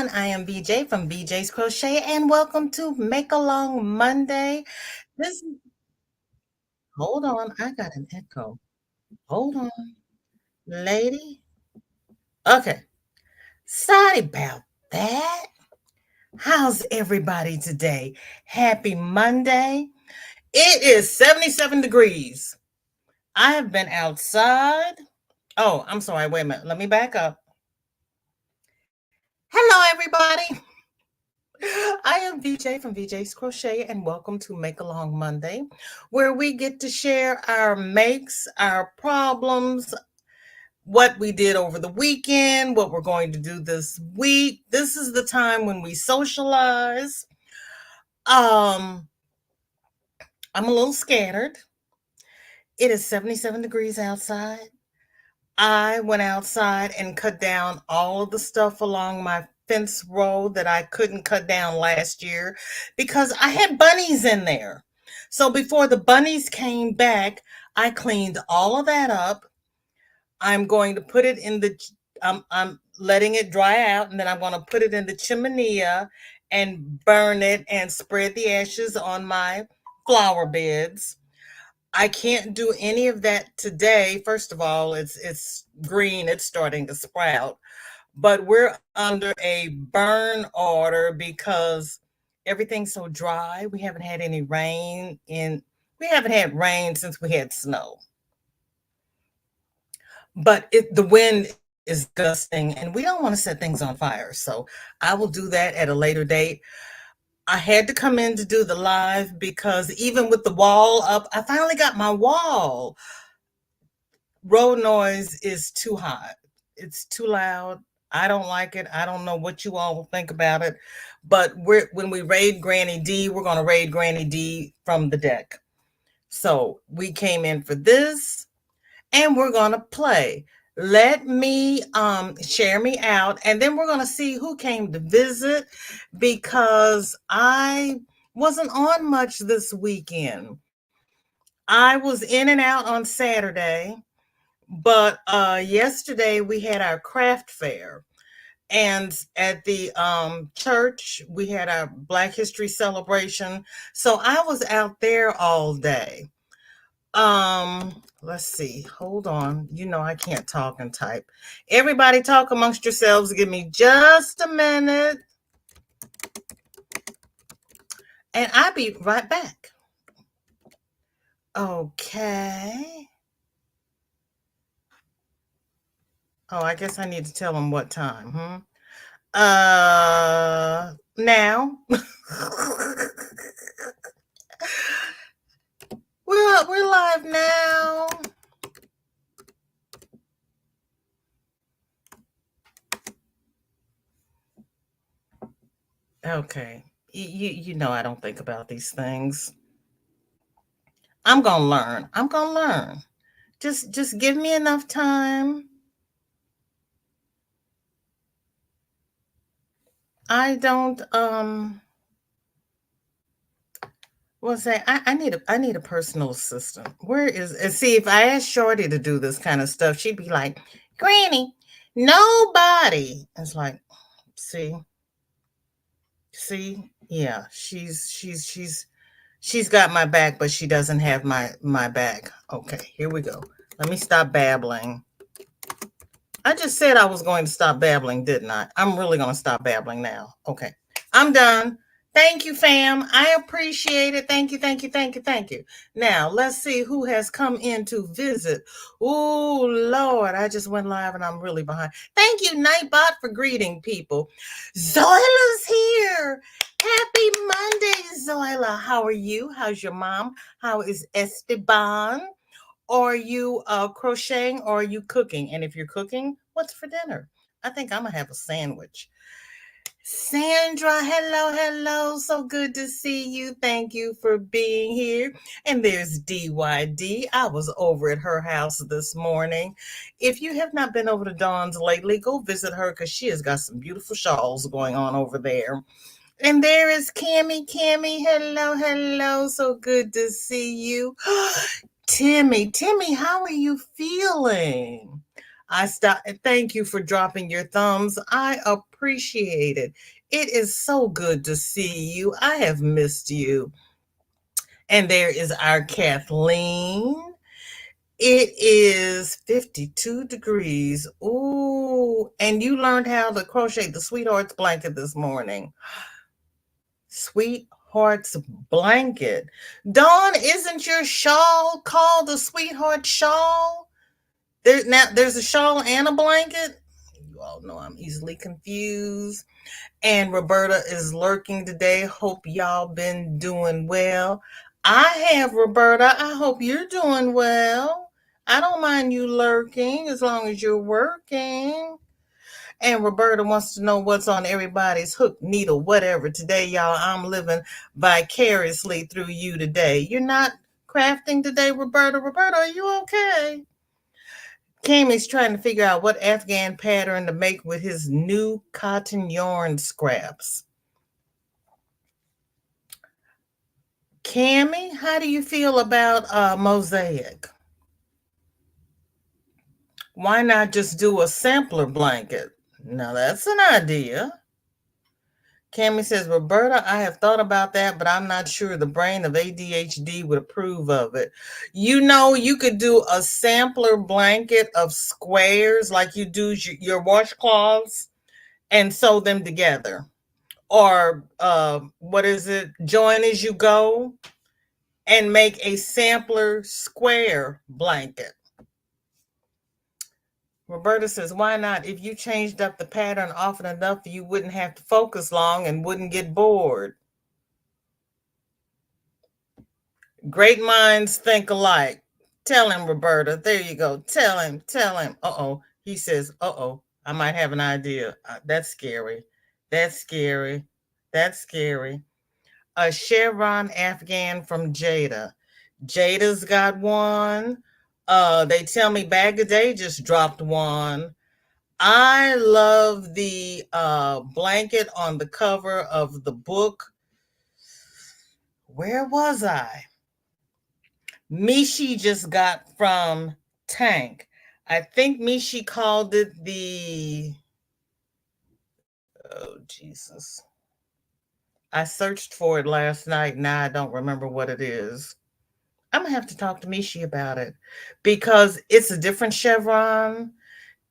everyone. I am BJ from BJ's Crochet and welcome to Make Along Monday. This Hold on, I got an echo. Hold on, lady. Okay, sorry about that. How's everybody today? Happy Monday. It is 77 degrees. I have been outside. Oh, I'm sorry. Wait a minute. Let me back up. Hello, everybody. I am VJ from VJ's Crochet, and welcome to Make Along Monday, where we get to share our makes, our problems, what we did over the weekend, what we're going to do this week. This is the time when we socialize. I'm a little scattered. It is 77 degrees outside. I went outside and cut down all of the stuff along my fence row that I couldn't cut down last year because I had bunnies in there. So before the bunnies came back, I cleaned all of that up. I'm going to put it in the I'm letting it dry out, and then I'm going to put it in the chimney and burn it and spread the ashes on my flower beds. I can't do any of that today. First of all, it's green, it's starting to sprout, but we're under a burn order because everything's so dry. We haven't had any rain we haven't had rain since we had snow. But the wind is gusting and we don't want to set things on fire. So I will do that at a later date. I had to come in to do the live because even with the wall up, I finally got my wall. Road noise is too hot. It's too loud. I don't like it. I don't know what you all will think about it. But when we raid Granny D, we're going to raid Granny D from the deck. So we came in for this and we're going to play. Let me share me out, and then we're going to see who came to visit because I wasn't on much this weekend. I was in and out on Saturday, but yesterday we had our craft fair, and at the church we had our Black History celebration. So I was out there all day. Let's see. Hold on. You know I can't talk and type. Everybody talk amongst yourselves. Give me just a minute. And I'll be right back. Okay. Oh, I guess I need to tell them what time, now. We're live now. Okay. You know I don't think about these things. I'm gonna learn. Just give me enough time. I don't I need a personal assistant. Where is and see if I asked Shorty to do this kind of stuff, she'd be like, Granny, nobody. It's like, see, yeah, she's got my back, but she doesn't have my back. Okay, here we go. Let me stop babbling. I just said I was going to stop babbling, didn't I? I'm really going to stop babbling now. Okay, I'm done. Thank you, fam. I appreciate it. Thank you. Now, let's see who has come in to visit. Oh, Lord, I just went live and I'm really behind. Thank you, Nightbot, for greeting people. Zoila's here. Happy Monday, Zoila. How are you? How's your mom? How is Esteban? Are you crocheting or are you cooking? And if you're cooking, what's for dinner? I think I'm going to have a sandwich. Sandra, hello. So good to see you. Thank you for being here. And there's DYD. I was over at her house this morning. If you have not been over to Dawn's lately, go visit her because she has got some beautiful shawls going on over there. And there is Cammy. Hello. So good to see you. Timmy, how are you feeling? Thank you for dropping your thumbs. I appreciate it. It is so good to see you. I have missed you. And there is our Kathleen. It is 52 degrees. Ooh, and you learned how to crochet the Sweetheart's blanket this morning. Sweetheart's blanket. Dawn, isn't your shawl called the Sweetheart shawl? There's a shawl and a blanket. You all know I'm easily confused. And Roberta is lurking today. Hope y'all been doing well. I have, Roberta. I hope you're doing well. I don't mind you lurking as long as you're working. And Roberta wants to know what's on everybody's hook, needle, whatever. Today, y'all, I'm living vicariously through you today. You're not crafting today, Roberta? Roberta, are you okay? Cammy's trying to figure out what Afghan pattern to make with his new cotton yarn scraps. Cammy, how do you feel about mosaic? Why not just do a sampler blanket? Now that's an idea. Cammy says, Roberta, I have thought about that, but I'm not sure the brain of ADHD would approve of it. You know, you could do a sampler blanket of squares like you do your washcloths and sew them together. Or join as you go and make a sampler square blanket. Roberta says, why not? If you changed up the pattern often enough, you wouldn't have to focus long and wouldn't get bored. Great minds think alike. Tell him, Roberta. There you go. Tell him. Uh-oh. He says, uh-oh, I might have an idea. That's scary. A chevron Afghan from Jada. Jada's got one. They tell me Bag a Day just dropped one. I love the blanket on the cover of the book. Where was I? Michi just got from Tank. I think Michi called it oh, Jesus. I searched for it last night. Now I don't remember what it is. I'm going to have to talk to Michi about it because it's a different chevron.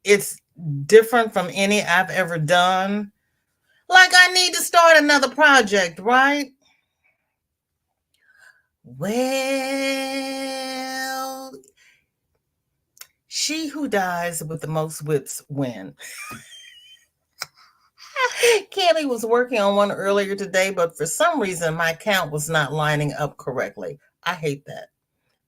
It's different from any I've ever done. Like I need to start another project, right? Well, she who dies with the most whips win. Kelly was working on one earlier today, but for some reason my count was not lining up correctly. I hate that.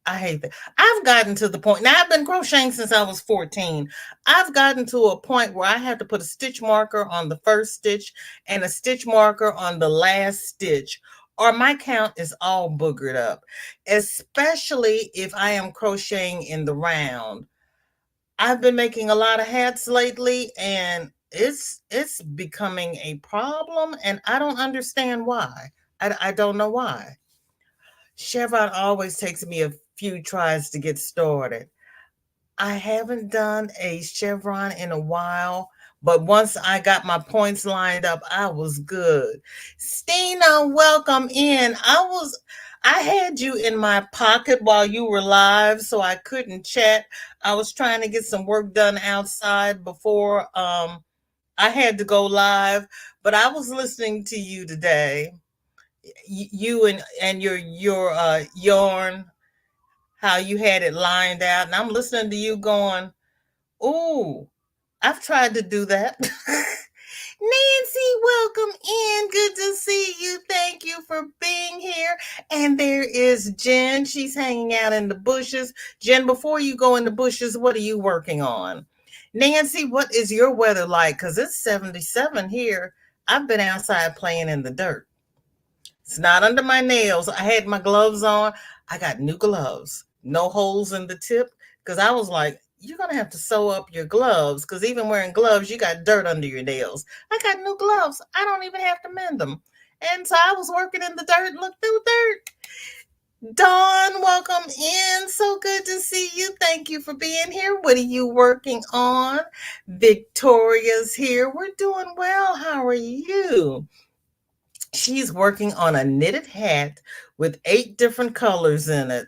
I've gotten to the point, now I've been crocheting since I was 14. I've gotten to a point where I have to put a stitch marker on the first stitch and a stitch marker on the last stitch, or my count is all boogered up, especially if I am crocheting in the round. I've been making a lot of hats lately and it's becoming a problem and I don't understand why. I don't know why. Chevron always takes me a few tries to get started. I haven't done a chevron in a while, but once I got my points lined up, I was good. Stina, welcome in. I had you in my pocket while you were live, so I couldn't chat. I was trying to get some work done outside before I had to go live, but I was listening to you today. You and your yarn, how you had it lined out, and I'm listening to you going, ooh, I've tried to do that. Nancy, welcome in. Good to see you. Thank you for being here. And there is Jen. She's hanging out in the bushes. Jen, before you go in the bushes, what are you working on? Nancy, what is your weather like? Because it's 77 here. I've been outside playing in the dirt. It's not under my nails. I had my gloves on. I got new gloves. No holes in the tip. Because I was like, you're going to have to sew up your gloves. Because even wearing gloves, you got dirt under your nails. I got new gloves. I don't even have to mend them. And so I was working in the dirt and looked through dirt. Dawn, welcome in. So good to see you. Thank you for being here. What are you working on? Victoria's here. We're doing well. How are you? She's working on a knitted hat with 8 different colors in it.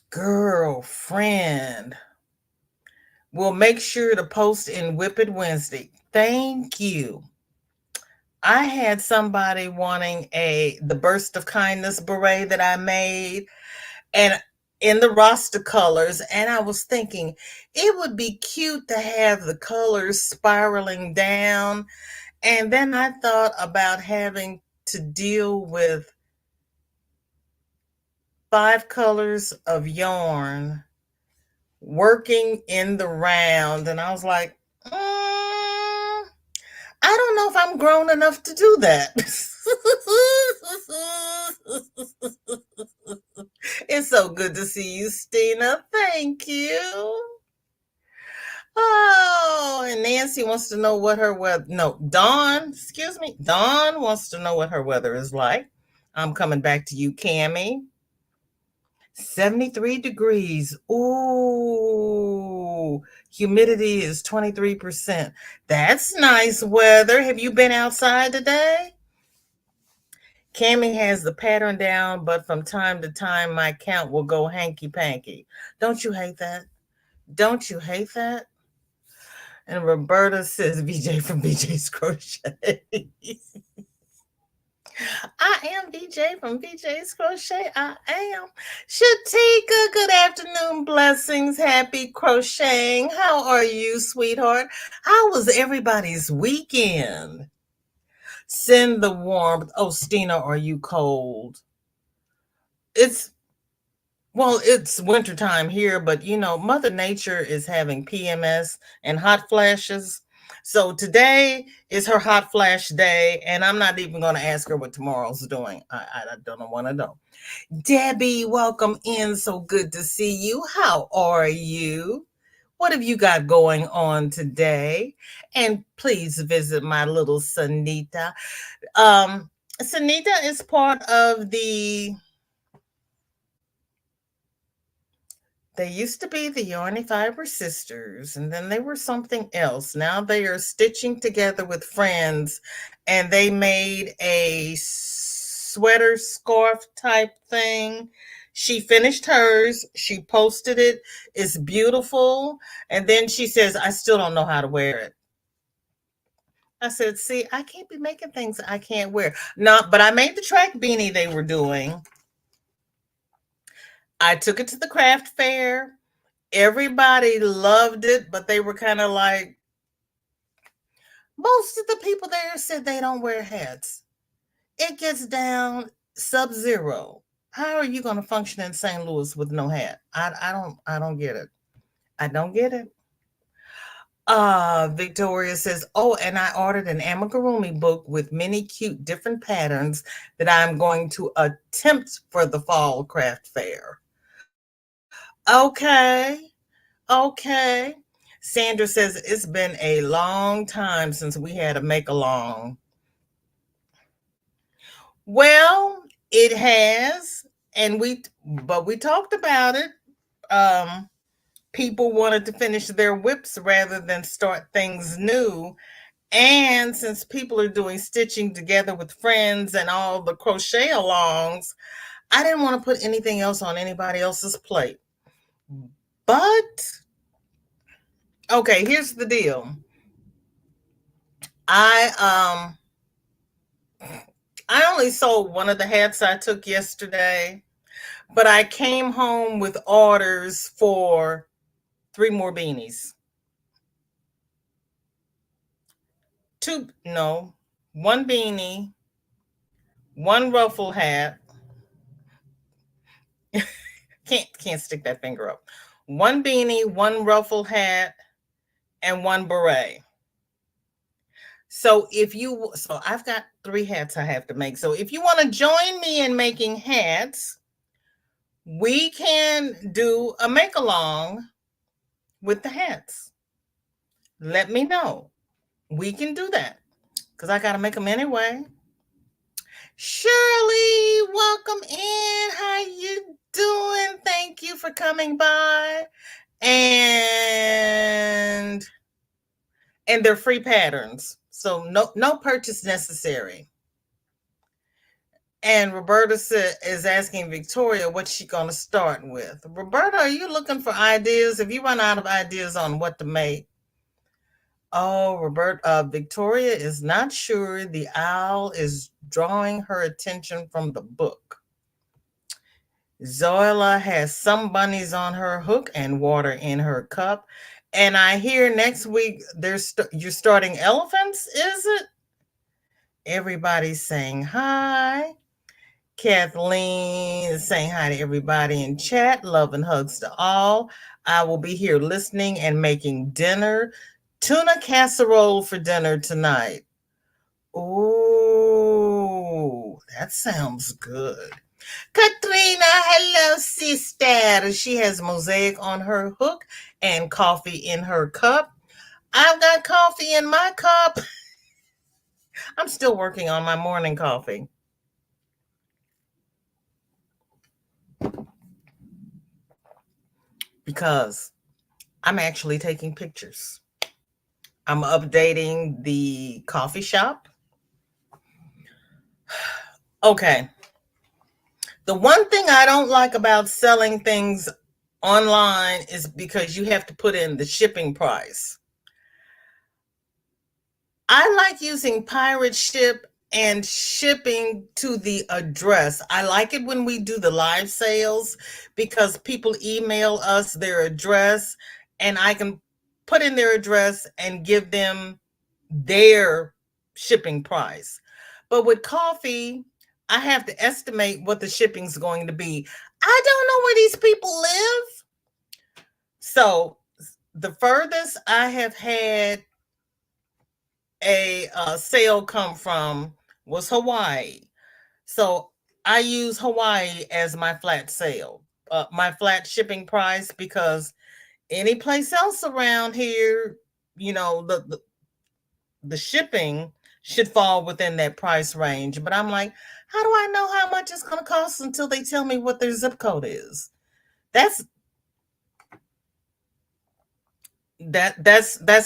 Girlfriend. We'll make sure to post in Whip It Wednesday. Thank you. I had somebody wanting the Burst of Kindness beret that I made and in the roster colors, and I was thinking it would be cute to have the colors spiraling down. And then I thought about having to deal with 5 colors of yarn working in the round, and I was like, I don't know if I'm grown enough to do that. It's so good to see you, Stina. Thank you. Oh, and Nancy wants to know what her weather. No, Dawn, excuse me. Dawn wants to know what her weather is like. I'm coming back to you, Cammie. 73 degrees. Ooh, humidity is 23%. That's nice weather. Have you been outside today? Cammie has the pattern down, but from time to time my count will go hanky-panky. Don't you hate that? Don't you hate that? And Roberta says, VJ from VJ's Crochet. I am VJ from VJ's Crochet. I am. Shatika, good afternoon. Blessings. Happy crocheting. How are you, sweetheart? How was everybody's weekend? Send the warmth. Oh, Stina, are you cold? It's wintertime here, but Mother Nature is having PMS and hot flashes. So today is her hot flash day, and I'm not even going to ask her what tomorrow's doing. I don't want to know. Debbie, welcome in. So good to see you. How are you? What have you got going on today? And please visit my little Sanita. Sanita is part of they used to be the Yarny Fiber Sisters, and then they were something else. Now they are stitching together with friends, and they made a sweater scarf type thing. She finished hers. She posted it. It's beautiful. And then she says, I still don't know how to wear it. I said, see, I can't be making things I can't wear. No, but I made the track beanie they were doing. I took it to the craft fair. Everybody loved it, but they were kind of like, most of the people there said they don't wear hats. It gets down sub-zero. How are you going to function in St. Louis with no hat? I don't get it. I don't get it. Victoria says, oh, and I ordered an amigurumi book with many cute different patterns that I'm going to attempt for the fall craft fair. Okay. Sandra says it's been a long time since we had a make-along. Well, it has, but we talked about it. People wanted to finish their whips rather than start things new. And since people are doing stitching together with friends and all the crochet alongs, I didn't want to put anything else on anybody else's plate. But okay, here's the deal. I only sold one of the hats I took yesterday, but I came home with orders for 3 more beanies. 1 beanie, 1 ruffle hat. Can't stick that finger up. 1 beanie, 1 ruffle hat, and 1 beret. So I've got 3 hats I have to make. So if you want to join me in making hats, we can do a make along with the hats. Let me know. We can do that because I got to make them anyway. Shirley, welcome in. How you doing? Thank you for coming by. And they're free patterns. So no purchase necessary. And Roberta is asking Victoria what she's going to start with. Roberta, are you looking for ideas? If you run out of ideas on what to make, oh, Victoria is not sure. The owl is drawing her attention from the book. Zoila has some bunnies on her hook and water in her cup. And I hear next week you're starting elephants, is it? Everybody's saying hi. Kathleen is saying hi to everybody in chat. Love and hugs to all. I will be here listening and making dinner. Tuna casserole for dinner tonight. Oh, that sounds good. Katrina, hello, sister. She has mosaic on her hook and coffee in her cup. I've got coffee in my cup. I'm still working on my morning coffee. Because I'm actually taking pictures. I'm updating the coffee shop. Okay. The one thing I don't like about selling things online is because you have to put in the shipping price. I like using Pirate Ship and shipping to the address. I like it when we do the live sales because people email us their address and I can put in their address and give them their shipping price. But with coffee, I have to estimate what the shipping's going to be. I don't know where these people live. So the furthest I have had a sale come from was Hawaii. So I use Hawaii as my flat sale, my flat shipping price, because any place else around here, you know, the shipping should fall within that price range. But I'm like, how do I know how much it's going to cost until they tell me what their zip code is? That's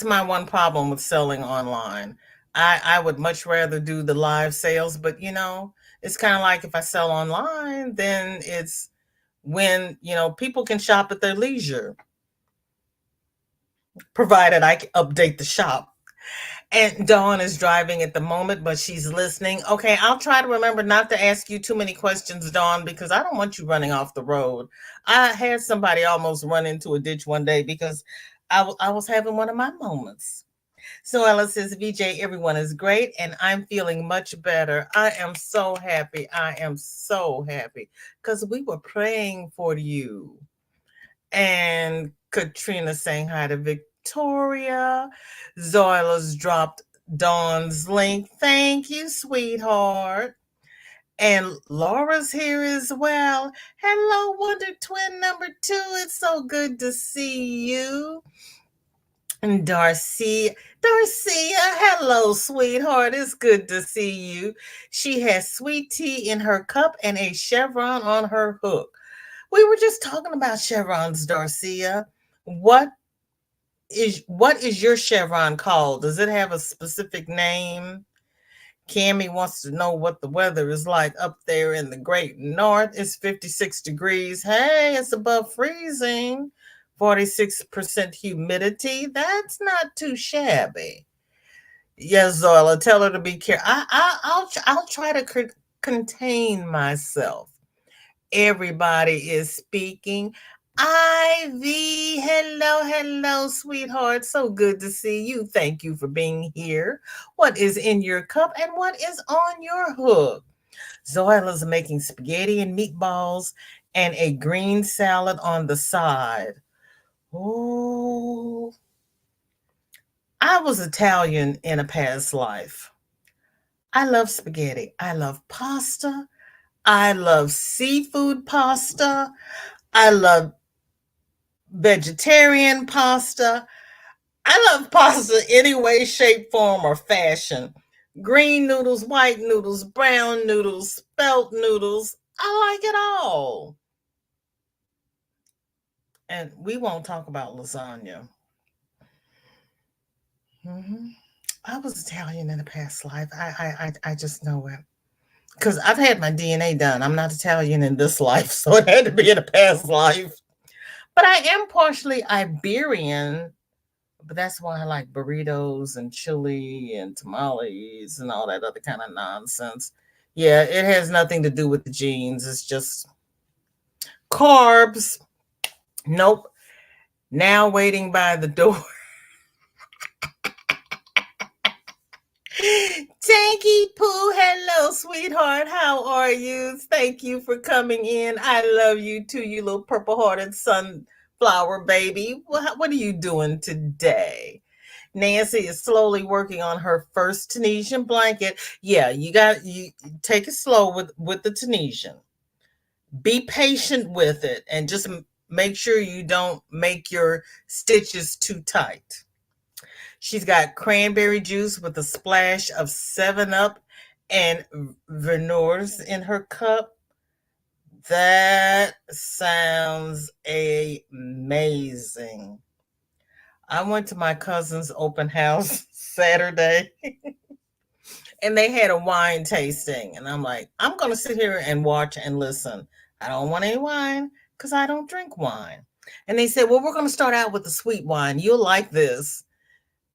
my one problem with selling online. I would much rather do the live sales, but it's kind of like if I sell online, then it's when people can shop at their leisure, provided I can update the shop. And Dawn is driving at the moment, but she's listening. Okay, I'll try to remember not to ask you too many questions, Dawn, because I don't want you running off the road. I had somebody almost run into a ditch one day because I was having one of my moments. So Ella says, VJ, everyone is great, and I'm feeling much better. I am so happy. I am so happy because we were praying for you. And Katrina saying hi to Victoria. Zoila's dropped Dawn's link. Thank you, sweetheart. And Laura's here as well. Hello, Wonder Twin number 2. It's so good to see you. And Darcia, hello, sweetheart. It's good to see you. She has sweet tea in her cup and a chevron on her hook. We were just talking about chevrons, Darcia. What is your chevron called? Does it have a specific name? Cammie wants to know what the weather is like up there in the great north. It's 56 degrees. Hey, it's above freezing. 46% humidity. That's not too shabby. Yes, Zoila, tell her to be careful. I'll try to contain myself. Everybody is speaking. Ivy, hello, sweetheart. So good to see you. Thank you for being here. What is in your cup and what is on your hook? Zoila's making spaghetti and meatballs and a green salad on the side. Oh, I was Italian in a past life. I love spaghetti. I love pasta. I love seafood pasta. I love vegetarian pasta. I love pasta any way, shape, form, or fashion. Green noodles, white noodles, brown noodles, spelt noodles. I like it all. And we won't talk about lasagna. Hmm. I was Italian in a past life. I just know it. Because I've had my DNA done. I'm not Italian in this life, so it had to be in a past life. But I am partially Iberian, but that's why I like burritos and chili and tamales and all that other kind of nonsense. Yeah, it has nothing to do with the genes. It's just carbs. Nope. Now waiting by the door. Tanky Poo, hello, sweetheart. How are you? Thank you for coming in. I love you too, you little purple hearted sunflower baby. What are you doing today? Nancy is slowly working on her first Tunisian blanket. Yeah, you take it slow with the Tunisian. Be patient with it and just make sure you don't make your stitches too tight. She's got cranberry juice with a splash of 7 Up and Vernours in her cup. That sounds amazing. I went to my cousin's open house Saturday and they had a wine tasting. And I'm like, I'm going to sit here and watch and listen. I don't want any wine because I don't drink wine. And they said, well, we're going to start out with the sweet wine. You'll like this.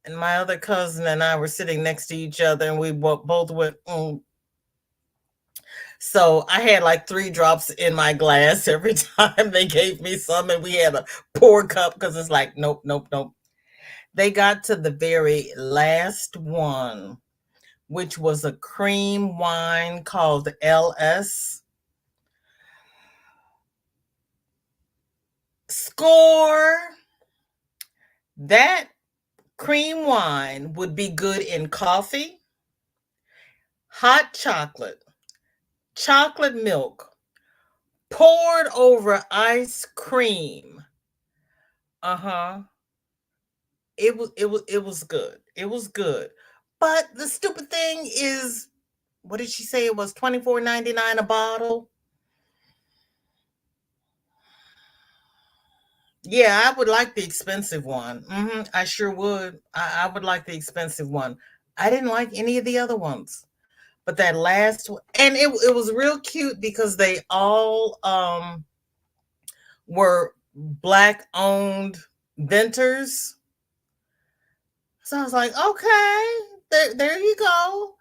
And my other cousin and I were sitting next to each other and we both went, mm. So I had like 3 drops in my glass every time they gave me some, and we had a pour cup because it's like, nope, nope, nope. They got to the very last one, which was a cream wine called LS. Score! That cream wine would be good in coffee, hot chocolate milk, poured over ice cream. Uh-huh. It was good. It was good. But the stupid thing is, what did she say? It was $24.99 a bottle. Yeah, I would like the expensive one. I sure would. I would like the expensive one. I didn't like any of the other ones. But that last one, and it was real cute because they all were Black owned vendors. So I was like, okay, there you go.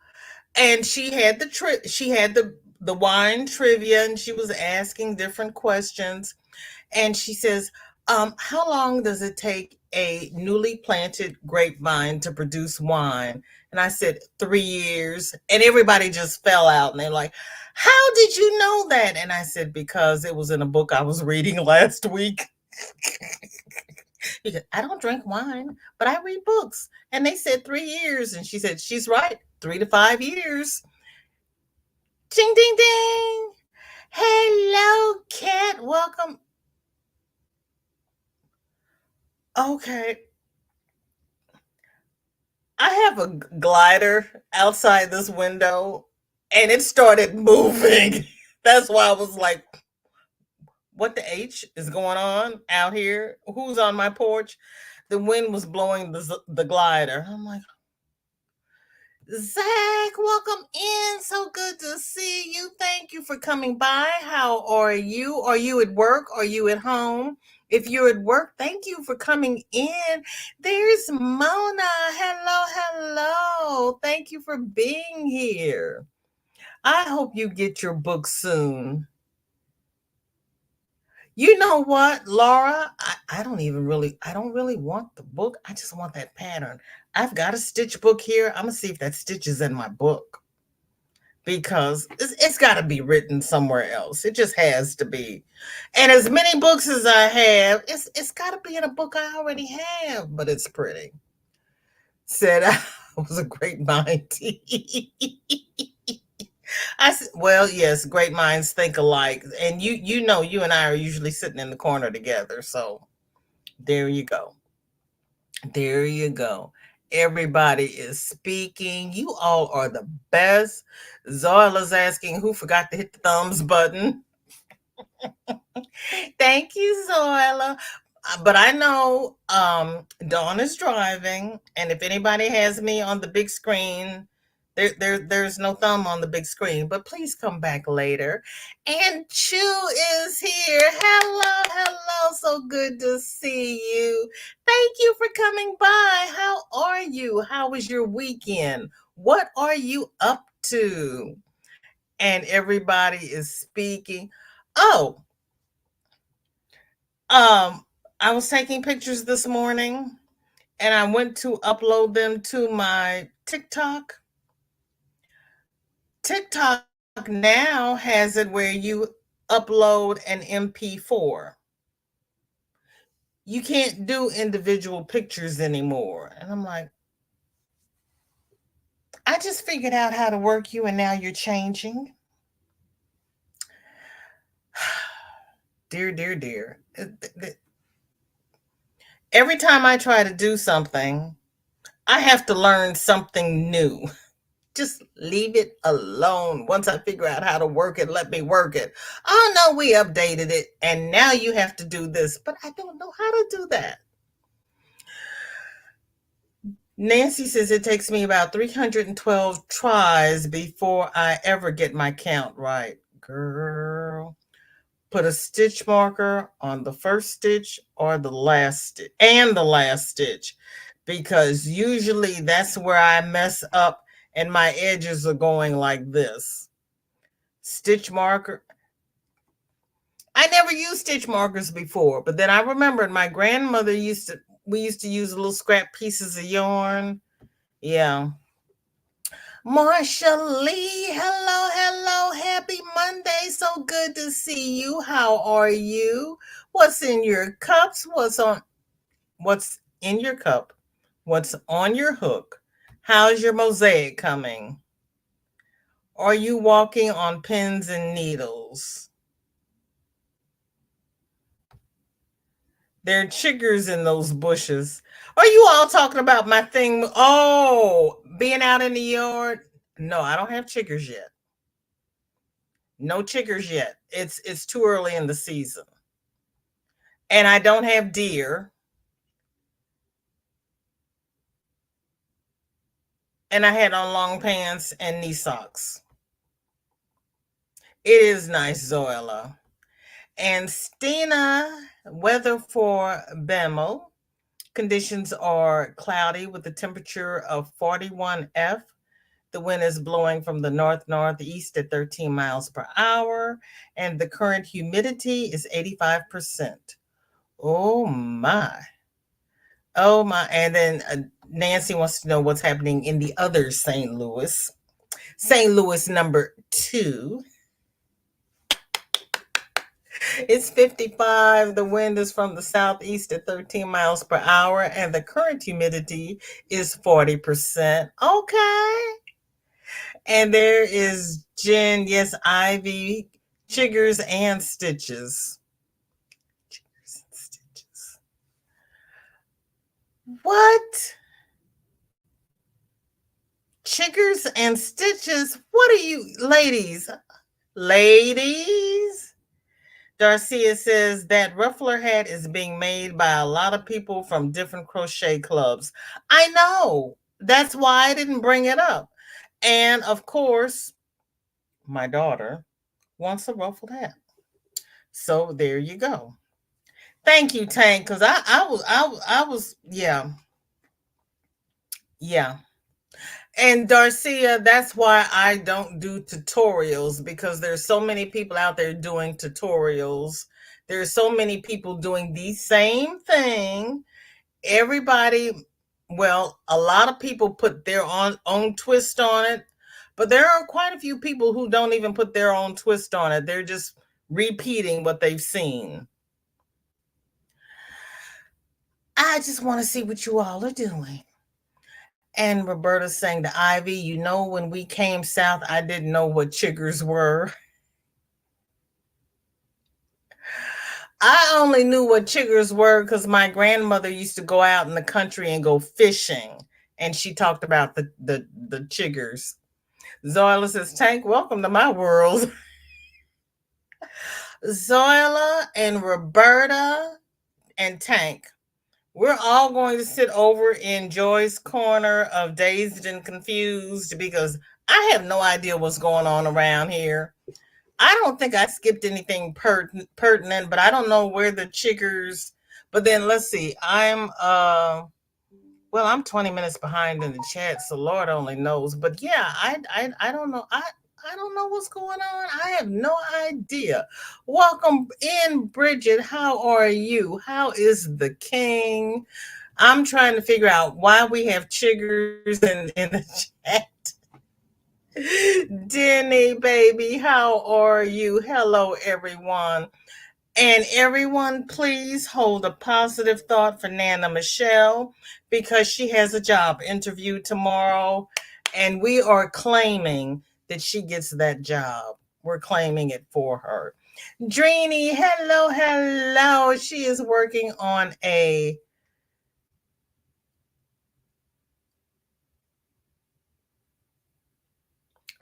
And she had the wine trivia, and she was asking different questions. And she says, how long does it take a newly planted grapevine to produce wine? And I said, 3 years. And everybody just fell out and they're like, how did you know that? And I said, because it was in a book I was reading last week. Because I don't drink wine, but I read books. And they said 3 years. And she said, she's right, 3 to 5 years. Ding, ding, ding. Hello, Cat. Welcome. Okay. I have a glider outside this window and it started moving. That's why I was like, what the H is going on out here? Who's on my porch? The wind was blowing the glider. I'm like, Zach, welcome in. So good to see you. Thank you for coming by. How are you? Are you at work? Are you at home? If you're at work, thank you for coming in. There's Mona. Hello, hello. Thank you for being here. I hope you get your book soon. You know what, Laura? I don't really want the book. I just want that pattern. I've got a stitch book here. I'm gonna see if that stitch is in my book because it's got to be written somewhere else. It just has to be. And as many books as I have, it's got to be in a book I already have, but it's pretty. Said I was a great mind. I said, well, yes, great minds think alike. And you know, you and I are usually sitting in the corner together. So there you go. There you go. Everybody is speaking. You all are the best. Zoila's asking who forgot to hit the thumbs button. Thank you, Zoila. But I know Dawn is driving, and if anybody has me on the big screen, there's no thumb on the big screen. But please come back later. And Chu is here. Hello, hello. So good to see you. Thank you for coming by. How are you? How was your weekend? What are you up to? And everybody is speaking. Oh, um, I was taking pictures this morning and I went to upload them to my TikTok. TikTok now has it where you upload an MP4. You can't do individual pictures anymore. And I'm like, I just figured out how to work you and now you're changing. Dear, dear, dear. Every time I try to do something, I have to learn something new. Just leave it alone. Once I figure out how to work it, let me work it. Oh no, we updated it and now you have to do this, but I don't know how to do that. Nancy says it takes me about 312 tries before I ever get my count right. Girl, put a stitch marker on the first stitch or the last stitch and the last stitch, because usually that's where I mess up and my edges are going like this. Stitch marker. I never used stitch markers before, but then I remembered my grandmother we used to use little scrap pieces of yarn. Yeah. Marsha Lee, hello, hello, happy Monday. So good to see you. How are you? What's in your cups? What's in your cup? What's on your hook? How's your mosaic coming? Are you walking on pins and needles? There are chiggers in those bushes. Are you all talking about my thing? Oh, being out in the yard? No, I don't have chiggers yet. No chiggers yet. It's too early in the season. And I don't have deer. And I had on long pants and knee socks. It is nice, Zoella. And Stina, weather for Bemmel. Conditions are cloudy with a temperature of 41 F. The wind is blowing from the north-northeast at 13 miles per hour, and the current humidity is 85%. Oh my. Oh my. And then Nancy wants to know what's happening in the other St. Louis. St. Louis number 2. It's 55. The wind is from the southeast at 13 miles per hour, and the current humidity is 40%. Okay. And there is Jen, yes, Ivy, chiggers and stitches. Chiggers and stitches. What? Chiggers and stitches? What are you, ladies? Ladies? Darcia says that ruffler hat is being made by a lot of people from different crochet clubs. I know. That's why I didn't bring it up. And of course, my daughter wants a ruffled hat. So there you go. Thank you, Tank, because I was yeah. And Darcia, that's why I don't do tutorials, because there's so many people out there doing tutorials. There's so many people doing the same thing. Everybody, well, a lot of people put their own twist on it, but there are quite a few people who don't even put their own twist on it. They're just repeating what they've seen. I just want to see what you all are doing. And Roberta's saying to Ivy, you know, when we came south, I didn't know what chiggers were. I only knew what chiggers were because my grandmother used to go out in the country and go fishing. and she talked about the chiggers. Zoila says, Tank, welcome to my world. Zoila and Roberta and Tank, we're all going to sit over in Joy's corner of Dazed and Confused because I have no idea what's going on around here. I don't think I skipped anything pertinent, but I don't know where the chiggers. But then let's see. I'm 20 minutes behind in the chat, so Lord only knows. But yeah, I don't know. I don't know what's going on. I have no idea. Welcome in, Bridget. How are you? How is the king? I'm trying to figure out why we have chiggers in the chat. Denny, baby, how are you? Hello, everyone. And everyone, please hold a positive thought for Nana Michelle because she has a job interview tomorrow, and we are claiming that she gets that job. We're claiming it for her. Dreeny, hello, hello. She is working on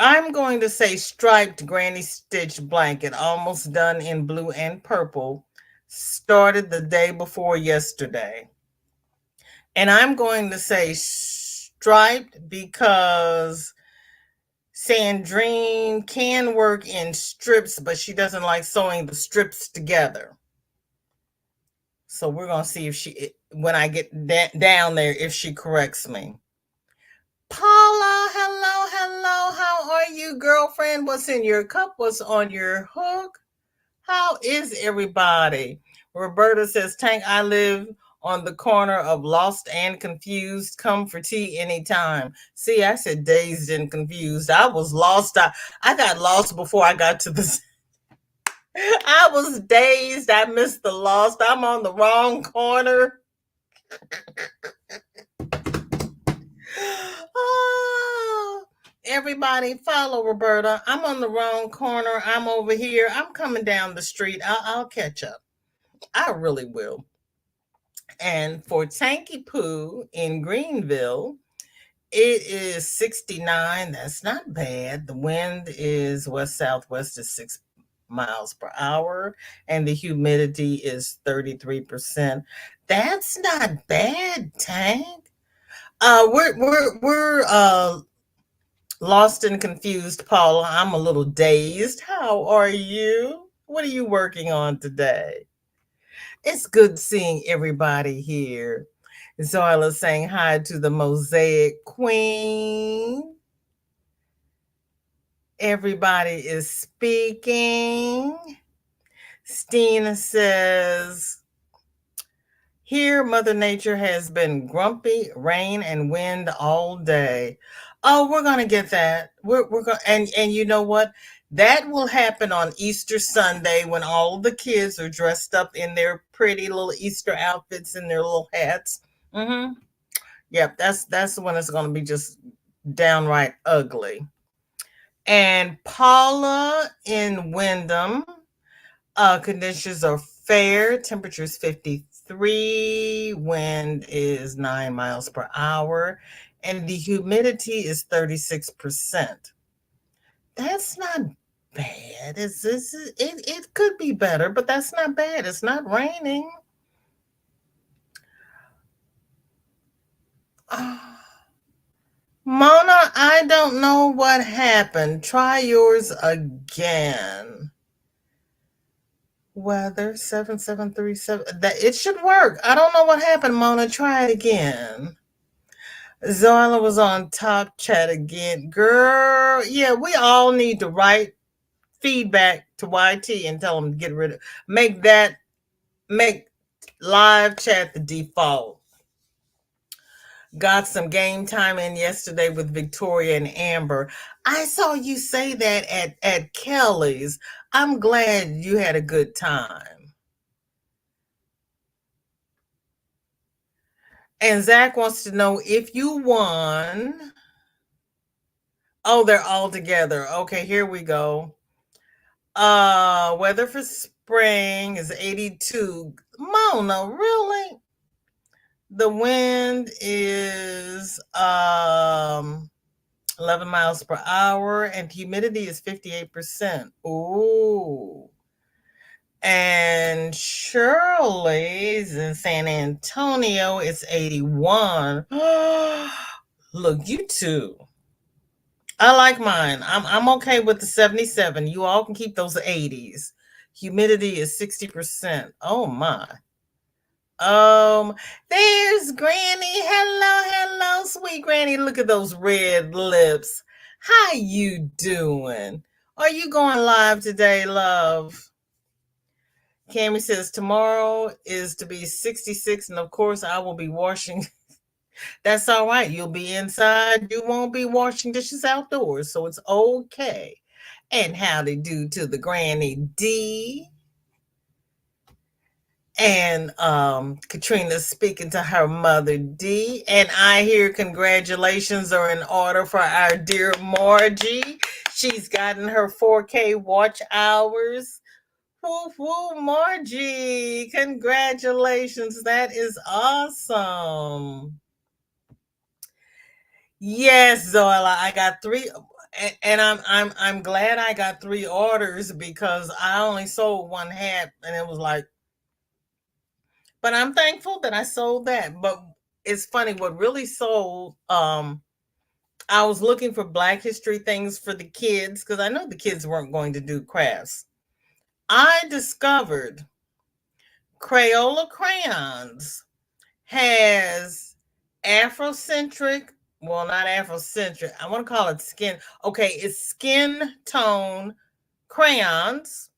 I'm going to say striped granny stitch blanket, almost done in blue and purple. Started the day before yesterday. And I'm going to say striped because Sandrine can work in strips, but she doesn't like sewing the strips together. So we're going to see if she, when I get down there, if she corrects me. Paula, hello, hello. How are you, girlfriend? What's in your cup? What's on your hook? How is everybody? Roberta says, Tank, I live on the corner of Lost and Confused. Come for tea anytime. See, I said dazed and confused. I was lost. I got lost before I got to the... I was dazed. I missed the lost. I'm on the wrong corner. Oh, everybody follow Roberta. I'm on the wrong corner. I'm over here. I'm coming down the street. I'll catch up. I really will. And for Tanky Poo in Greenville, it is 69. That's not bad. The wind is west southwest is 6 miles per hour, and the humidity is 33%. That's not bad, Tank. We're lost and confused, Paula. I'm a little dazed. How are you? What are you working on today? It's good seeing everybody here. Zoila saying hi to the Mosaic Queen. Everybody is speaking. Stina says, here, Mother Nature has been grumpy, rain and wind all day. Oh, we're gonna get that. We're going, and you know what? That will happen on Easter Sunday when all the kids are dressed up in their pretty little Easter outfits and their little hats. Mm-hmm. Yep, that's when it's gonna be just downright ugly. And Paula in Wyndham, conditions are fair. Temperature is 53. Wind is 9 miles per hour. And the humidity is 36%. That's not bad. It could be better, but that's not bad. It's not raining. Mona, I don't know what happened. Try yours again. Weather 7737. That it should work. I don't know what happened, Mona. Try it again. Zoila was on top chat again. Girl, yeah, we all need to write feedback to YT and tell them to get rid of make live chat the default. Got some game time in yesterday with Victoria and Amber. I saw you say that at Kelly's. I'm glad you had a good time. And Zach wants to know if you won. Oh, they're all together. Okay, here we go. Weather for spring is 82. Mona, really? The wind is 11 miles per hour and humidity is 58%. Ooh. And Shirley's in San Antonio, it's 81. Look, you too. I like mine. I'm okay with the 77. You all can keep those 80s. Humidity is 60%. Oh my. There's Granny. Hello, hello, sweet Granny. Look at those red lips. How you doing? Are you going live today, love? Cami says tomorrow is to be 66, and of course I will be washing. That's all right. You'll be inside. You won't be washing dishes outdoors, so it's okay. And howdy do to the Granny D. And Katrina's speaking to her mother D. And I hear congratulations are in order for our dear Margie. She's gotten her 4K watch hours. Woo woo, Margie! Congratulations! That is awesome. Yes, Zoila, I got 3, and I'm glad I got 3 orders because I only sold 1 hat, and it was like, but I'm thankful that I sold that. But it's funny, what really sold. I was looking for Black History things for the kids because I know the kids weren't going to do crafts. I discovered Crayola crayons has Afrocentric, well, not Afrocentric, I want to call it skin. Okay, it's skin tone crayons,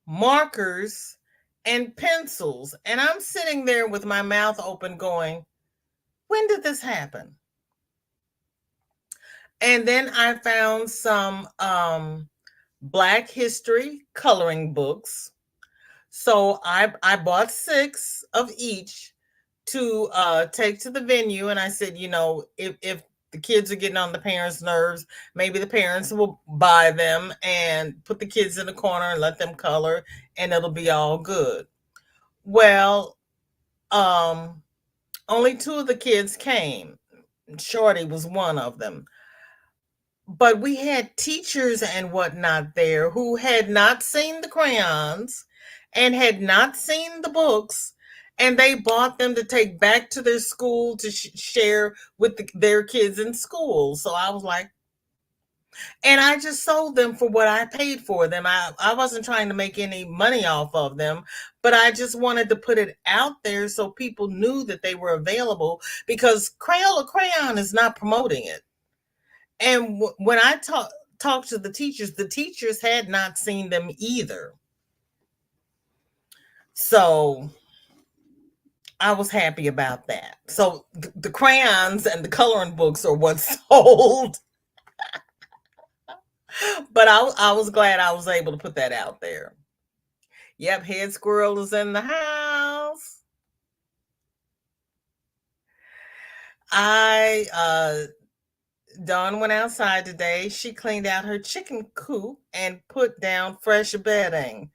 markers, and pencils. And I'm sitting there with my mouth open going, when did this happen? And then I found some Black History coloring books. So I bought 6 of each to take to the venue, and I said, if the kids are getting on the parents' nerves, maybe the parents will buy them and put the kids in the corner and let them color, and it'll be all good. Well, only 2 of the kids came. Shorty was one of them. But we had teachers and whatnot there who had not seen the crayons and had not seen the books, and they bought them to take back to their school to share with their kids in school. So I was like, and I just sold them for what I paid for them. I wasn't trying to make any money off of them, but I just wanted to put it out there so people knew that they were available, because Crayola Crayon is not promoting it. And when I talked to the teachers had not seen them either. So I was happy about that. So the crayons and the coloring books are what sold. But I was glad I was able to put that out there. Yep, Head Squirrel is in the house. Dawn went outside today. She cleaned out her chicken coop and put down fresh bedding.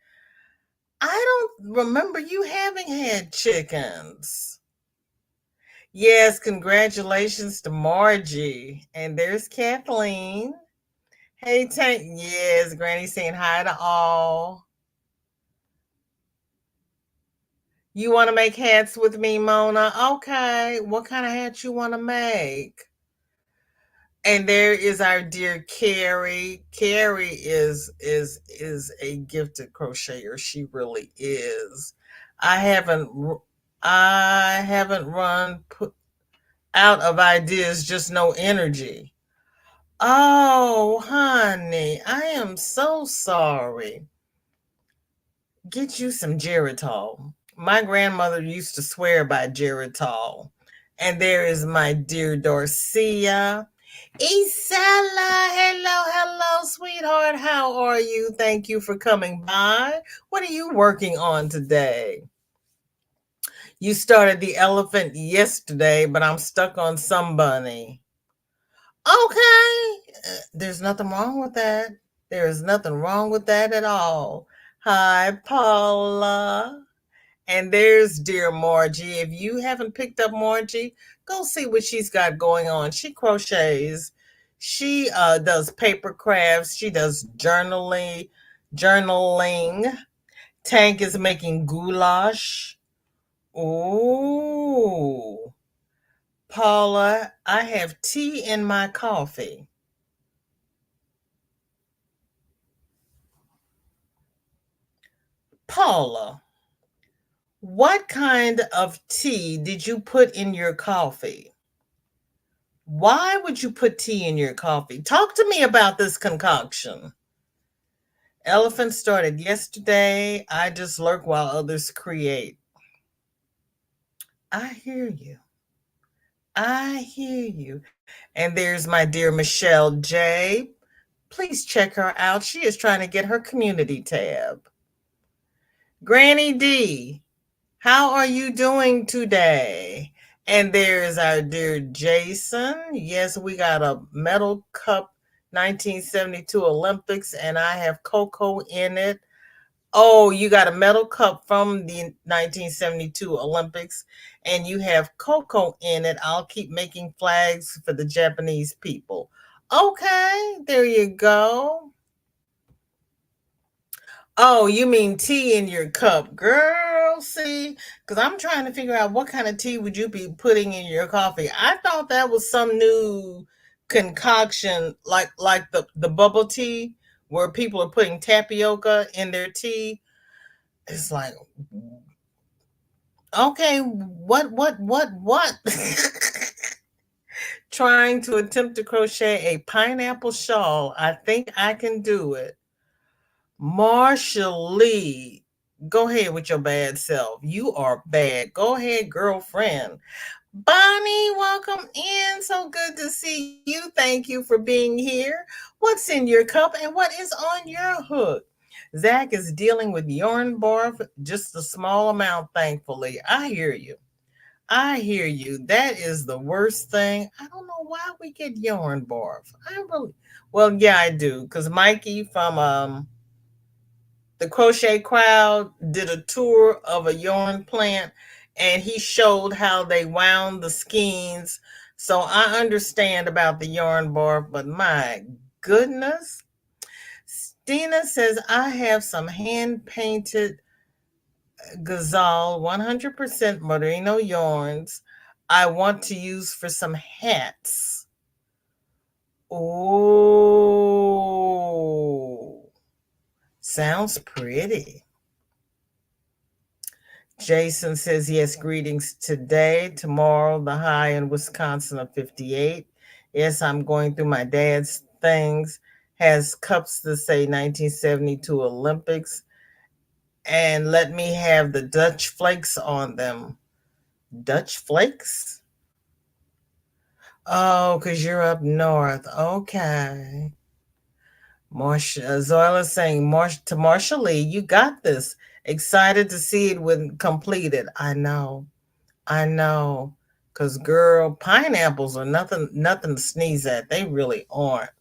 I don't remember you having had chickens. Yes, congratulations to Margie. And there's Kathleen. Hey, Tank. Yes, Granny saying hi to all. You want to make hats with me, Mona? Okay. What kind of hats you want to make? And there is our dear Keri. Keri is a gifted crocheter. She really is. I haven't run out of ideas, just no energy. Oh, honey, I am so sorry. Get you some Geritol. My grandmother used to swear by Geritol. And there is my dear Darcia. Isella, hello, sweetheart. How are you? Thank you for coming by. What are you working on today? You started the elephant yesterday, but I'm stuck on some bunny. Okay. There's nothing wrong with that. There is nothing wrong with that at all. Hi, Paula. And there's dear Margie. If you haven't picked up Margie, go see what she's got going on. She crochets. She does paper crafts. She does journaling. Tank is making goulash. Ooh. Paula, I have tea in my coffee. Paula, what kind of tea did you put in your coffee? Why would you put tea in your coffee? Talk to me about this concoction. Elephant started yesterday. I just lurk while others create. I hear you. I hear you. And there's my dear MicheleJ. Please check her out. She is trying to get her community tab. Granny D, how are you doing today? And there's our dear Jason. Yes, we got a medal cup 1972 Olympics, and I have cocoa in it. Oh, you got a medal cup from the 1972 Olympics, and you have cocoa in it. I'll keep making flags for the Japanese people. Okay, there you go. Oh, you mean tea in your cup, girl? See, because I'm trying to figure out what kind of tea would you be putting in your coffee. I thought that was some new concoction, like the bubble tea, where people are putting tapioca in their tea. It's like, okay, what? Trying to attempt to crochet a pineapple shawl. I think I can do it. Marsha Lee, go ahead with your bad self. You are bad. Go ahead, girlfriend. Bonnie, welcome in. So good to see you. Thank you for being here. What's in your cup and what is on your hook? Zach is dealing with yarn barf, just a small amount, thankfully. I hear you. I hear you. That is the worst thing. I don't know why we get yarn barf. Well, yeah, I do. Because Mikey from the crochet crowd did a tour of a yarn plant and he showed how they wound the skeins. So I understand about the yarn barf, but my goodness. Stina says, I have some hand painted Gazelle 100% merino yarns I want to use for some hats. Oh, sounds pretty. Jason says, yes, greetings today. Tomorrow, the high in Wisconsin of 58. Yes, I'm going through my dad's things. Has cups that say 1972 Olympics. And let me have the Dutch flakes on them. Dutch flakes? Oh, because you're up north. Okay. Marsha, Zoila saying, to Marsha Lee, you got this. Excited to see it when completed. I know. Because girl, pineapples are nothing to sneeze at. They really aren't.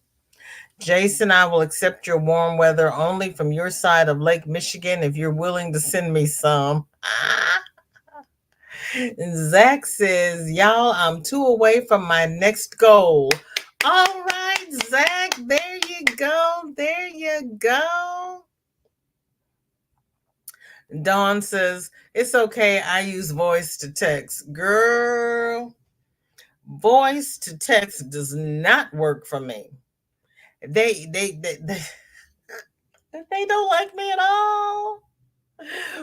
Jason, I will accept your warm weather only from your side of Lake Michigan if you're willing to send me some. And Zach says, y'all, I'm 2 away from my next goal. All right, Zach, there you go. There you go. Dawn says, it's okay. I use voice to text. Girl, voice to text does not work for me. They don't like me at all.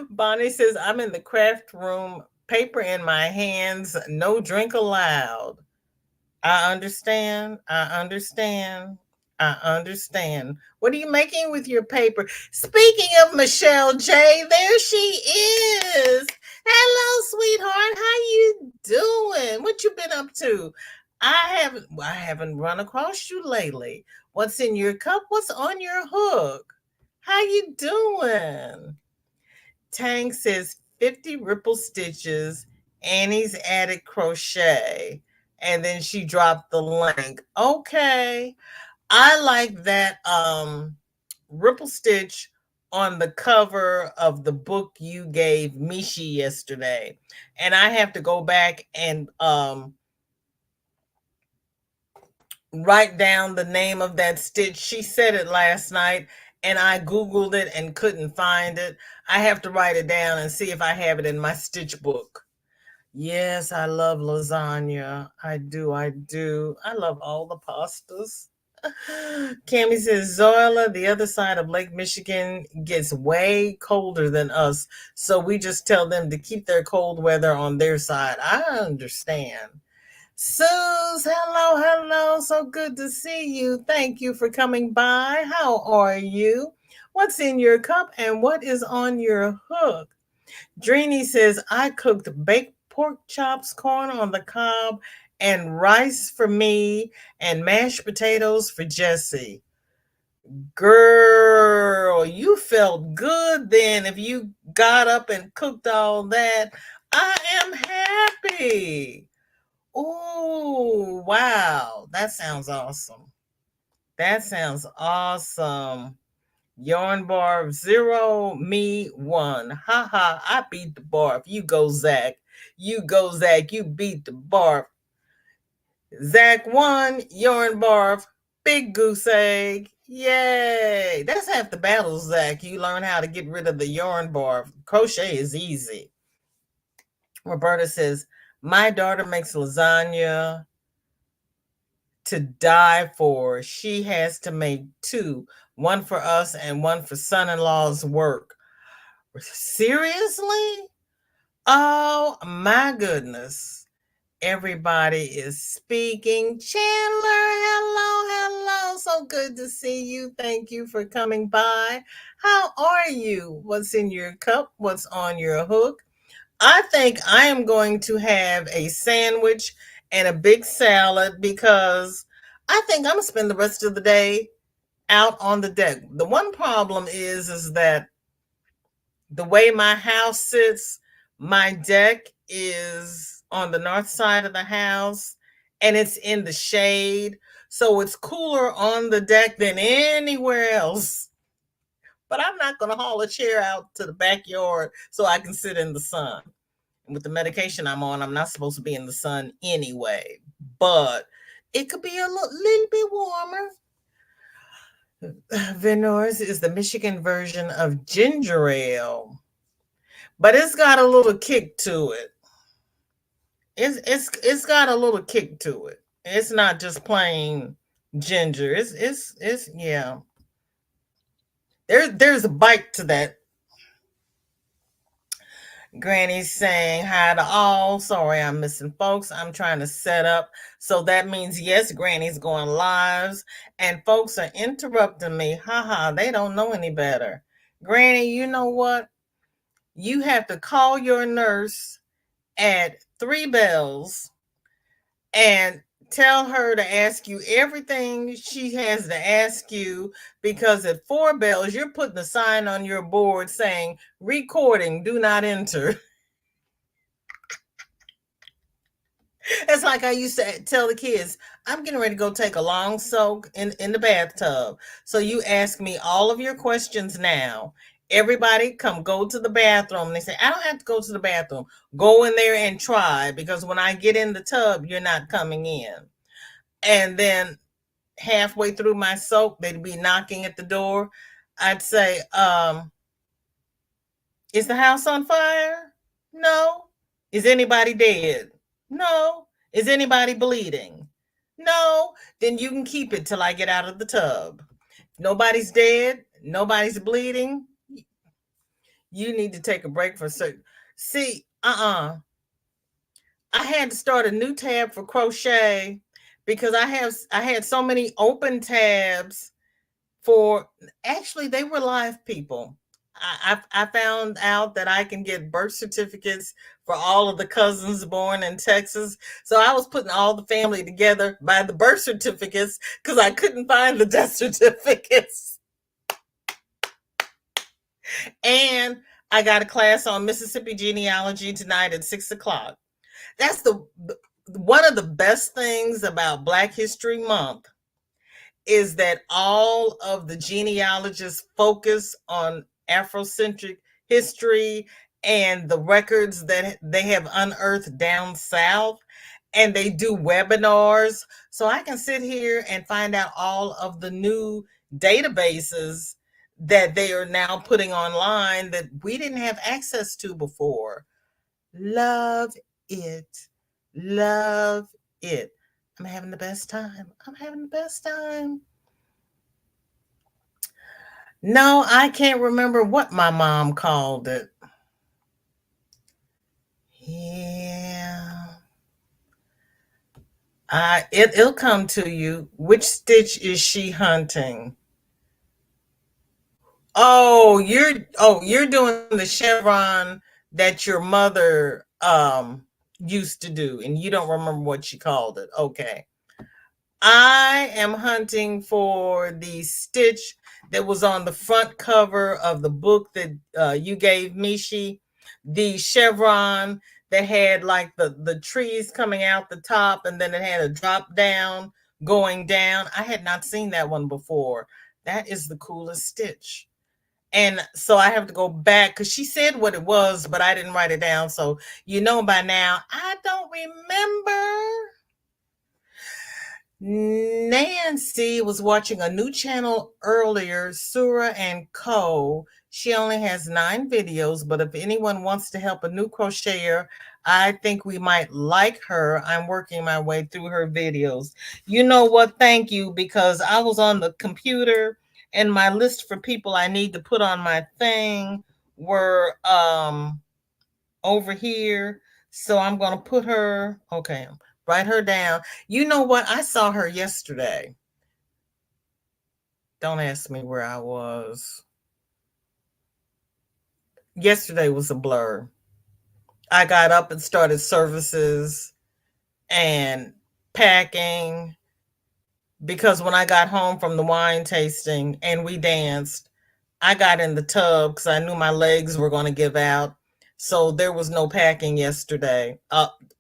Bonnie says, I'm in the craft room, paper in my hands, no drink allowed. I understand. What are you making with your paper? Speaking of MicheleJ, there she is. Hello, sweetheart. How you doing? What you been up to? I haven't run across you lately. What's in your cup? What's on your hook? How you doing? Tang says 50 ripple stitches. Annie's added crochet. And then she dropped the link. Okay. I like that ripple stitch on the cover of the book you gave Michi yesterday. And I have to go back and write down the name of that stitch. She said it last night and I Googled it and couldn't find it. I have to write it down and see if I have it in my stitch book. Yes, I love lasagna. I do. I love all the pastas. Cami says, Zoila, the other side of Lake Michigan gets way colder than us. So we just tell them to keep their cold weather on their side. I understand. Suze, hello. So good to see you. Thank you for coming by. How are you? What's in your cup and what is on your hook? Dreeny says, I cooked baked pork chops, corn on the cob, and rice for me, and mashed potatoes for Jesse. Girl, you felt good then if you got up and cooked all that. I am happy. Oh, wow. That sounds awesome. Yarn barf 0, me 1. Haha, I beat the barf. You go, Zach. You beat the barf. Zach 1, yarn barf, big goose egg. Yay. That's half the battle, Zach. You learn how to get rid of the yarn barf. Crochet is easy. Roberta says, my daughter makes lasagna to die for. She has to make 2, one for us and one for son-in-law's work. Seriously? Oh my goodness. Everybody is speaking. Chandler, hello. So good to see you. Thank you for coming by. How are you? What's in your cup? What's on your hook? I think I am going to have a sandwich and a big salad because I think I'm going to spend the rest of the day out on the deck. The one problem is that the way my house sits, my deck is on the north side of the house and it's in the shade. So it's cooler on the deck than anywhere else. But I'm not going to haul a chair out to the backyard so I can sit in the sun. With the medication I'm on, I'm not supposed to be in the sun anyway. But it could be a little bit warmer. Venors is the Michigan version of ginger ale. But it's got a little kick to it. It's got a little kick to it. It's not just plain ginger. It's yeah. There's a bite to that. Granny's saying hi to all. Sorry, I'm missing folks. I'm trying to set up. So that means, yes, Granny's going lives. And folks are interrupting me. Haha, they don't know any better. Granny, you know what? You have to call your nurse at 3 bells and tell her to ask you everything she has to ask you, because at 4 bells, you're putting a sign on your board saying, recording, do not enter. It's like I used to tell the kids, I'm getting ready to go take a long soak in the bathtub. So you ask me all of your questions now. Everybody go to the bathroom. And they say, I don't have to go to the bathroom. Go in there and try, because when I get in the tub, you're not coming in. And then halfway through my soak, they'd be knocking at the door. I'd say, is the house on fire? No. Is anybody dead? No. Is anybody bleeding? No. Then you can keep it till I get out of the tub. Nobody's dead. Nobody's bleeding. You need to take a break for certain. See, I had to start a new tab for crochet because I had so many open tabs for, actually they were live people. I found out that I can get birth certificates for all of the cousins born in Texas. So I was putting all the family together by the birth certificates because I couldn't find the death certificates. And I got a class on Mississippi genealogy tonight at 6 o'clock. That's one of the best things about Black History Month is that all of the genealogists focus on Afrocentric history and the records that they have unearthed down south, and they do webinars. So I can sit here and find out all of the new databases that they are now putting online that we didn't have access to before. Love it. Love it. I'm having the best time. I'm having the best time. No, I can't remember what my mom called it. Yeah. It'll come to you. Which stitch is she hunting? Oh, you're doing the chevron that your mother used to do, and you don't remember what she called it. Okay. I am hunting for the stitch that was on the front cover of the book that you gave Michi, the chevron that had like the trees coming out the top, and then it had a drop down going down. I had not seen that one before. That is the coolest stitch. And so I have to go back because she said what it was, but I didn't write it down. So by now, I don't remember. Nancy was watching a new channel earlier, Sura and Co. She only has 9 videos, but if anyone wants to help a new crocheter, I think we might like her. I'm working my way through her videos. You know what? Thank you, because I was on the computer and my list for people I need to put on my thing were over here. So I'm going to put her, okay, write her down. You know what? I saw her yesterday. Don't ask me where I was. Yesterday was a blur. I got up and started services and packing because when I got home from the wine tasting and we danced, I got in the tub because I knew my legs were going to give out. So there was no packing yesterday,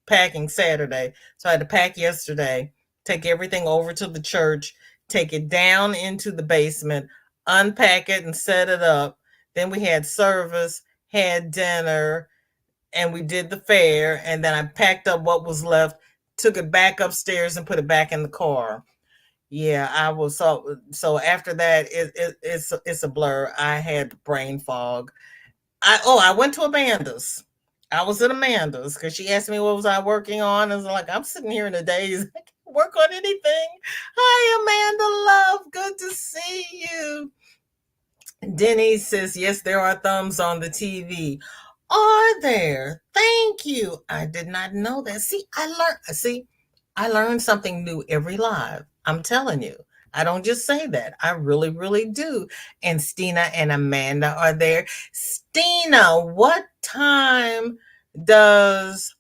packing Saturday. So I had to pack yesterday, take everything over to the church, take it down into the basement, unpack it and set it up. Then we had service, had dinner, and we did the fair. And then I packed up what was left, took it back upstairs and put it back in the car. Yeah, I was so after that it's a blur. I had brain fog. I went to Amanda's. I was at Amanda's because she asked me what was I working on. I was like, I'm sitting here in a daze. I can't work on anything. Hi, Amanda, love. Good to see you. Denny says, yes, there are thumbs on the TV. Are there? Thank you. I did not know that. I learned something new every live. I'm telling you. I don't just say that. I really, really do. And Stina and Amanda are there. Stina, what time does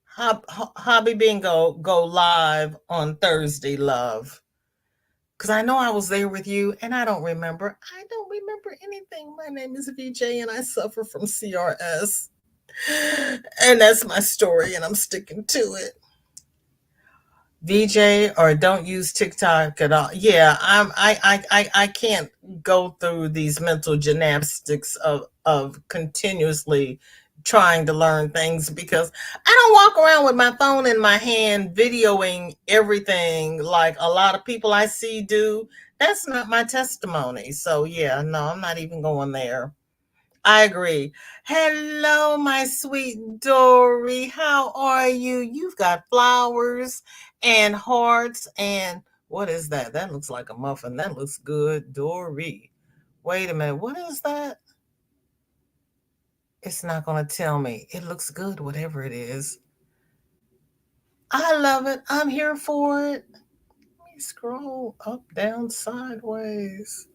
Hobby Bingo go live on Thursday, love? Because I know I was there with you and I don't remember. I don't remember anything. My name is VJ and I suffer from CRS. And that's my story and I'm sticking to it. VJ or don't use TikTok at all. Yeah, I can't go through these mental gymnastics of continuously trying to learn things because I don't walk around with my phone in my hand videoing everything like a lot of people I see do. That's not my testimony. So yeah, no, I'm not even going there. I agree. Hello, my sweet Dory. How are you? You've got flowers and hearts and what is that? That looks like a muffin. That looks good. Dory. Wait a minute. What is that? It's not going to tell me. It looks good, whatever it is. I love it. I'm here for it. Let me scroll up, down, sideways.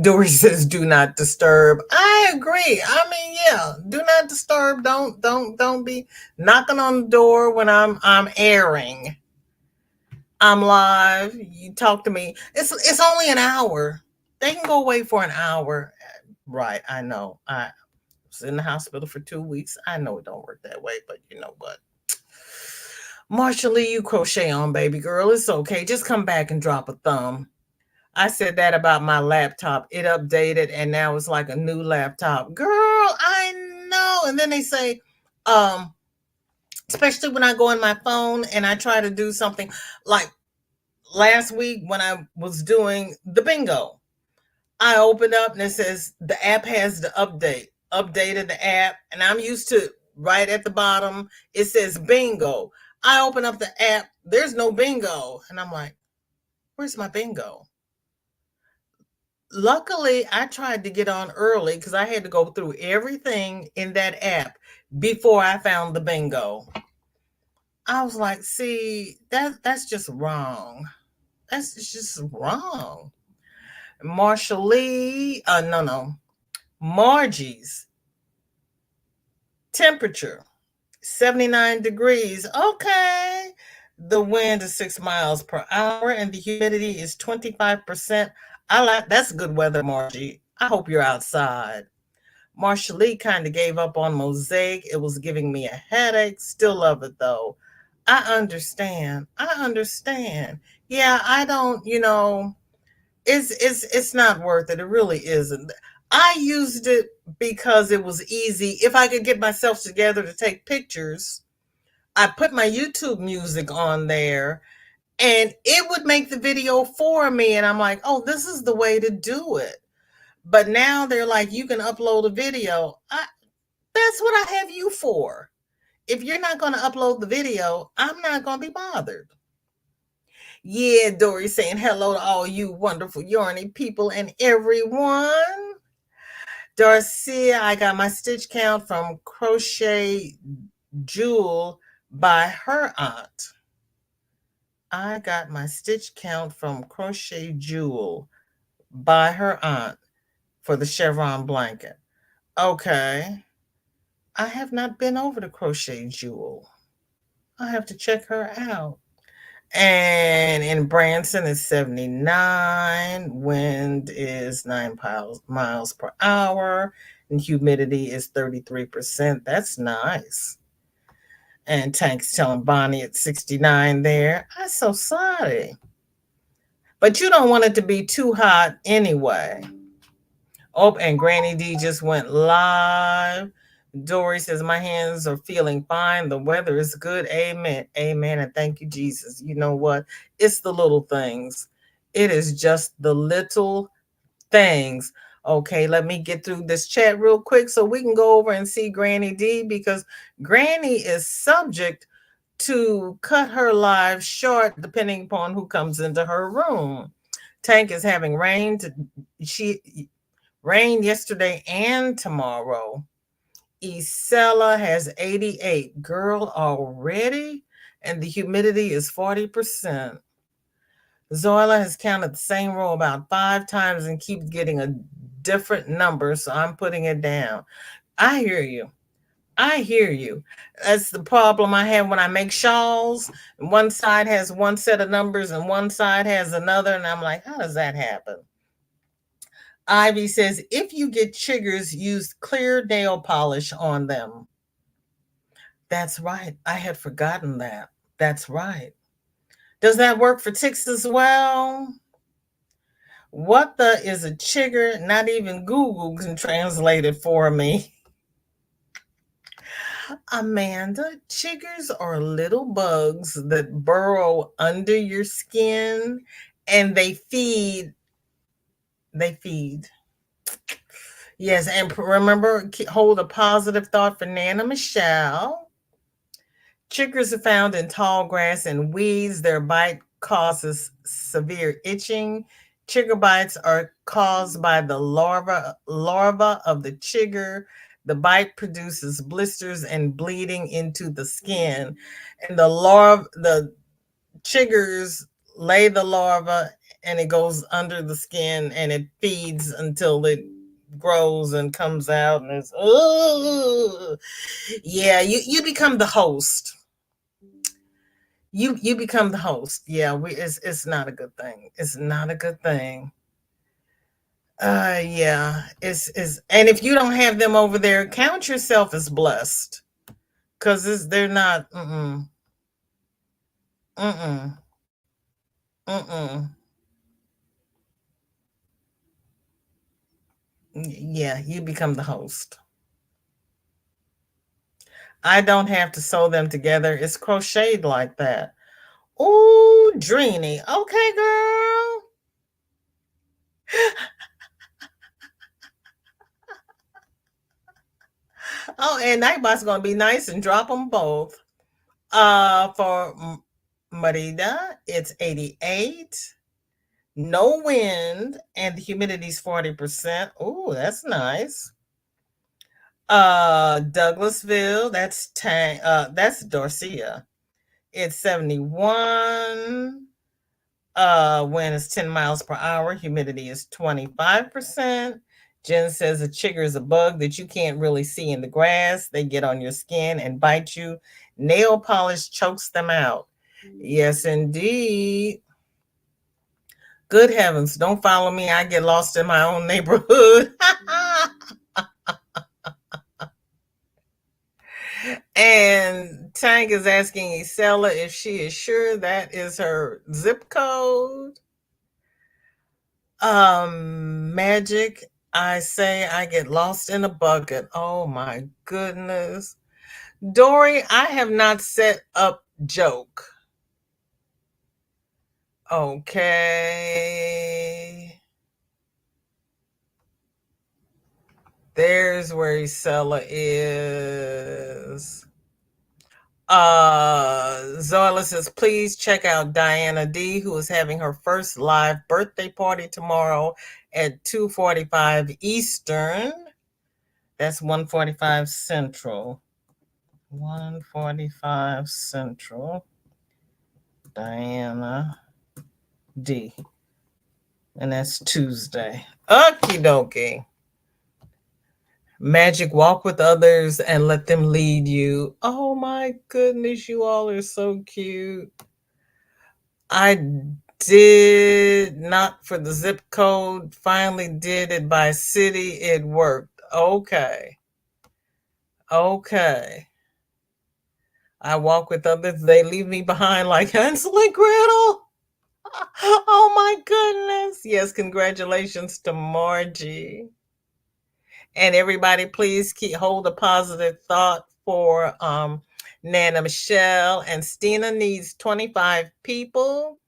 Dory says, "Do not disturb." I agree. I mean, yeah, do not disturb. Don't be knocking on the door when I'm airing. I'm live. You talk to me. It's only an hour. They can go away for an hour. Right? I know. I was in the hospital for 2 weeks. I know it don't work that way, but you know what? Marshall Lee, you crochet on, baby girl. It's okay. Just come back and drop a thumb. I said that about my laptop. It updated and now it's like a new laptop. Girl, I know. And then they say, um, especially when I go on my phone and I try to do something like last week when I was doing the bingo. I opened up and it says the app has the updated the app, and I'm used to right at the bottom, it says bingo. I open up the app, there's no bingo. And I'm like, where's my bingo? Luckily, I tried to get on early because I had to go through everything in that app before I found the bingo. I was like, see, that's just wrong. That's just wrong. No. Margie's temperature 79 degrees. Okay. The wind is 6 miles per hour and the humidity is 25%. I like that's good weather, Margie. I hope you're outside. Marshall kind of gave up on Mosaic. It was giving me a headache. Still love it though. I understand. I understand. Yeah, I don't, it's not worth it. It really isn't. I used it because it was easy. If I could get myself together to take pictures, I put my YouTube music on there and it would make the video for me. And I'm like, oh, this is the way to do it. But now they're like, you can upload a video. That's what I have you for. If you're not going to upload the video, I'm not going to be bothered. Yeah, Dory saying hello to all you wonderful Yarny people and everyone. Darcia, I got my stitch count from Crochet Jewel by her aunt. I got my stitch count from Crochet Jewel by her aunt for the chevron blanket. Okay. I have not been over to Crochet Jewel. I have to check her out. And in Branson it's 79. Wind is 9 miles per hour. And humidity is 33%. That's nice. And Tank's telling Bonnie it's 69 there. I'm so sorry. But you don't want it to be too hot anyway. Oh, and Granny D just went live. Dory says, my hands are feeling fine. The weather is good. Amen. Amen. And thank you, Jesus. You know what? It's the little things. It is just the little things. Okay, let me get through this chat real quick so we can go over and see Granny D, because Granny is subject to cut her live short depending upon who comes into her room. Tank is having rain. Rain yesterday and tomorrow. Isella has 88. Girl, already? And the humidity is 40%. Zoila has counted the same row about 5 times and keeps getting a different number, so I'm putting it down. I hear you. I hear you. That's the problem I have when I make shawls. One side has one set of numbers and one side has another, and I'm like, how does that happen? Ivy says, if you get chiggers, use clear nail polish on them. That's right. I had forgotten that. That's right. Does that work for ticks as well? What the is a chigger? Not even Google can translate it for me. Amanda, chiggers are little bugs that burrow under your skin and they feed. Yes, and remember, hold a positive thought for Nana Michelle. Chiggers are found in tall grass and weeds. Their bite causes severe itching. Chigger bites are caused by the larva of the chigger. The bite produces blisters and bleeding into the skin. And the chiggers lay the larva and it goes under the skin and it feeds until it grows and comes out, and it's yeah, you become the host. You become the host. Yeah, it's not a good thing. It's not a good thing. Yeah, it's and if you don't have them over there, count yourself as blessed, because they're not. Mm-mm. Mm-mm. Mm-mm. Yeah, you become the host. I don't have to sew them together. It's crocheted like that. Ooh, Dreamy. Okay, girl. Oh, and Nightbot's gonna be nice and drop them both. For Marida, it's 88. No wind, and the humidity's 40%. Ooh, that's nice. Douglasville, that's Darcia. It's 71. Wind is 10 miles per hour. Humidity is 25%. Jen says a chigger is a bug that you can't really see in the grass. They get on your skin and bite you. Nail polish chokes them out. Yes, indeed. Good heavens, don't follow me. I get lost in my own neighborhood. And Tank is asking Isela if she is sure that is her zip code. Magic, I say I get lost in a bucket. Oh my goodness. Dory, I have not set up joke. Okay. There's where Isela is. Zoila says, please check out Diana D, who is having her first live birthday party tomorrow at 2:45 Eastern. That's 1:45 Central. 1:45 Central. Diana D. And that's Tuesday. Okie dokie. Magic, walk with others and let them lead you. Oh my goodness, you all are so cute. I did not for the zip code. Finally did it by city. It worked. Okay. Okay. I walk with others. They leave me behind like Hansel and Gretel. Oh my goodness. Yes, congratulations to Margie. And everybody, please hold a positive thought for Nana Michelle. And Stina needs 25 people.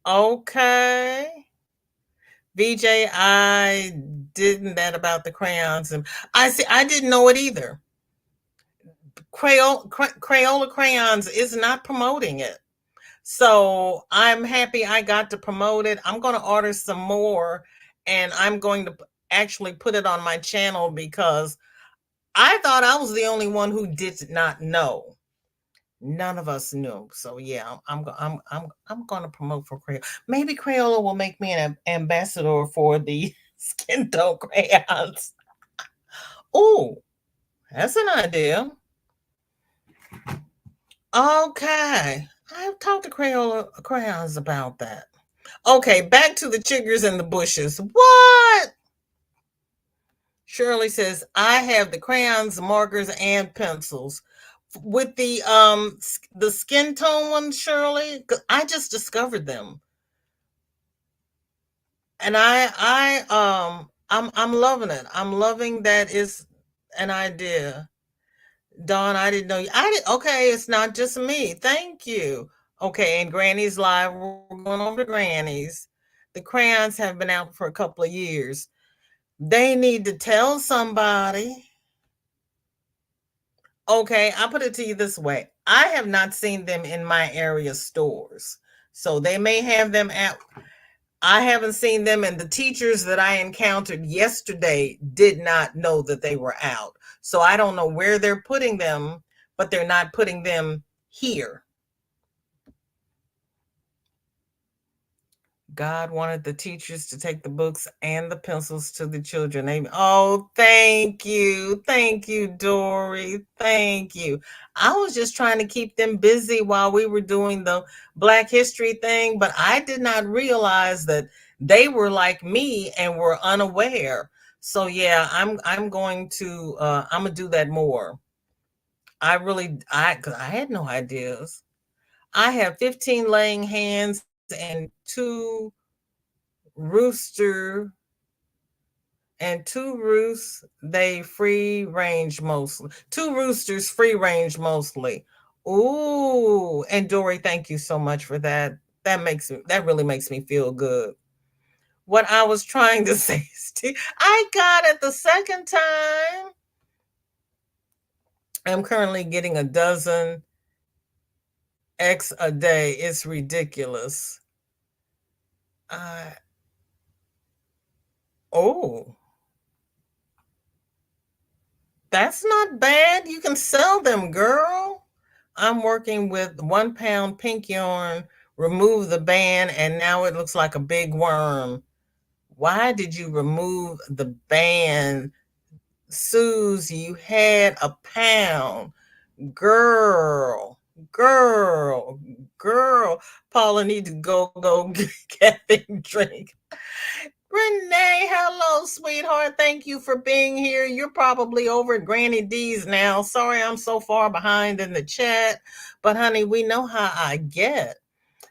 Okay. VJ, I didn't that about the crayons. And I didn't know it either. Crayola Crayons is not promoting it. So I'm happy I got to promote it. I'm going to order some more, and I'm going to actually put it on my channel because I thought I was the only one who did not know. None of us knew. So yeah, I'm going to promote for Crayola. Maybe Crayola will make me an ambassador for the skin tone crayons. Oh, that's an idea. Okay. I've talked to Crayola crayons about that. Okay, back to the chiggers and the bushes. What? Shirley says, I have the crayons, markers, and pencils. With the skin tone ones, Shirley, I just discovered them. And I'm loving it. I'm loving that is an idea. Dawn, I didn't know you. Okay, it's not just me. Thank you. Okay, and Granny's Live, we're going over to Granny's. The crayons have been out for a couple of years. They need to tell somebody. Okay, I'll put it to you this way. I have not seen them in my area stores. So they may have them at I haven't seen them, and the teachers that I encountered yesterday did not know that they were out. So I don't know where they're putting them, but they're not putting them here. God wanted the teachers to take the books and the pencils to the children. Oh, thank you. Thank you, Dory. Thank you. I was just trying to keep them busy while we were doing the Black History thing, but I did not realize that they were like me and were unaware. So yeah, I'm going to do that more. Because I had no ideas. I have 15 laying hands and 2 rooster And two roosts, they free range mostly. Two roosters, free range mostly. Ooh, and Dory, thank you so much for that. That really makes me feel good. What I was trying to say, Steve, I got it the second time. I'm currently getting a dozen eggs a day. It's ridiculous. Uh, oh, that's not bad. You can sell them, girl. I'm working with 1 pound pink yarn, remove the band, and now it looks like a big worm. Why did you remove the band? Suze, you had a pound. Girl, girl, girl. Paula need to go get caffeine drink. Renee, hello, sweetheart. Thank you for being here. You're probably over at Granny D's now. Sorry I'm so far behind in the chat. But honey, we know how I get.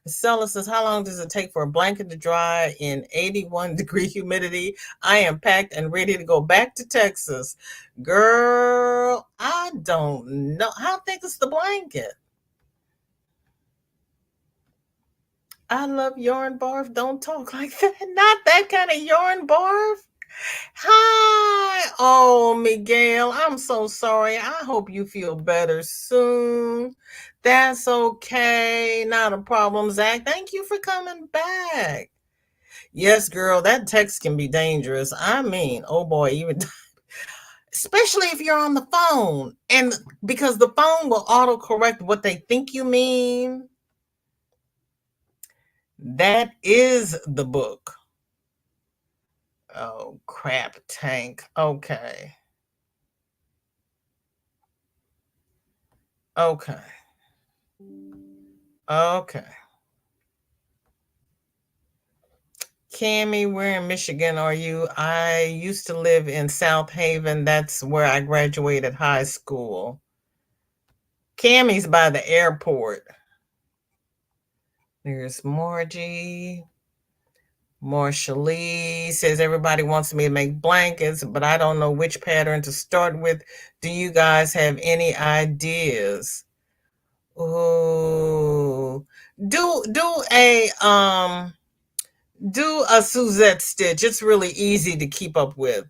Stella says, how long does it take for a blanket to dry in 81-degree humidity? I am packed and ready to go back to Texas. Girl, I don't know. How thick is the blanket? I love yarn barf. Don't talk like that. Not that kind of yarn barf. Hi. Oh, Miguel, I'm so sorry. I hope you feel better soon. That's okay. Not a problem, Zach. Thank you for coming back. Yes, girl, that text can be dangerous. I mean, oh boy, even especially if you're on the phone. And because the phone will autocorrect what they think you mean. That is the book. Oh, crap tank. Okay. Okay. Okay. Cammy, where in Michigan are you? I used to live in South Haven. That's where I graduated high school. Cammy's by the airport. There's Margie. MicheleJ says everybody wants me to make blankets, but I don't know which pattern to start with. Do you guys have any ideas? Ooh. Do a Suzette stitch. It's really easy to keep up with.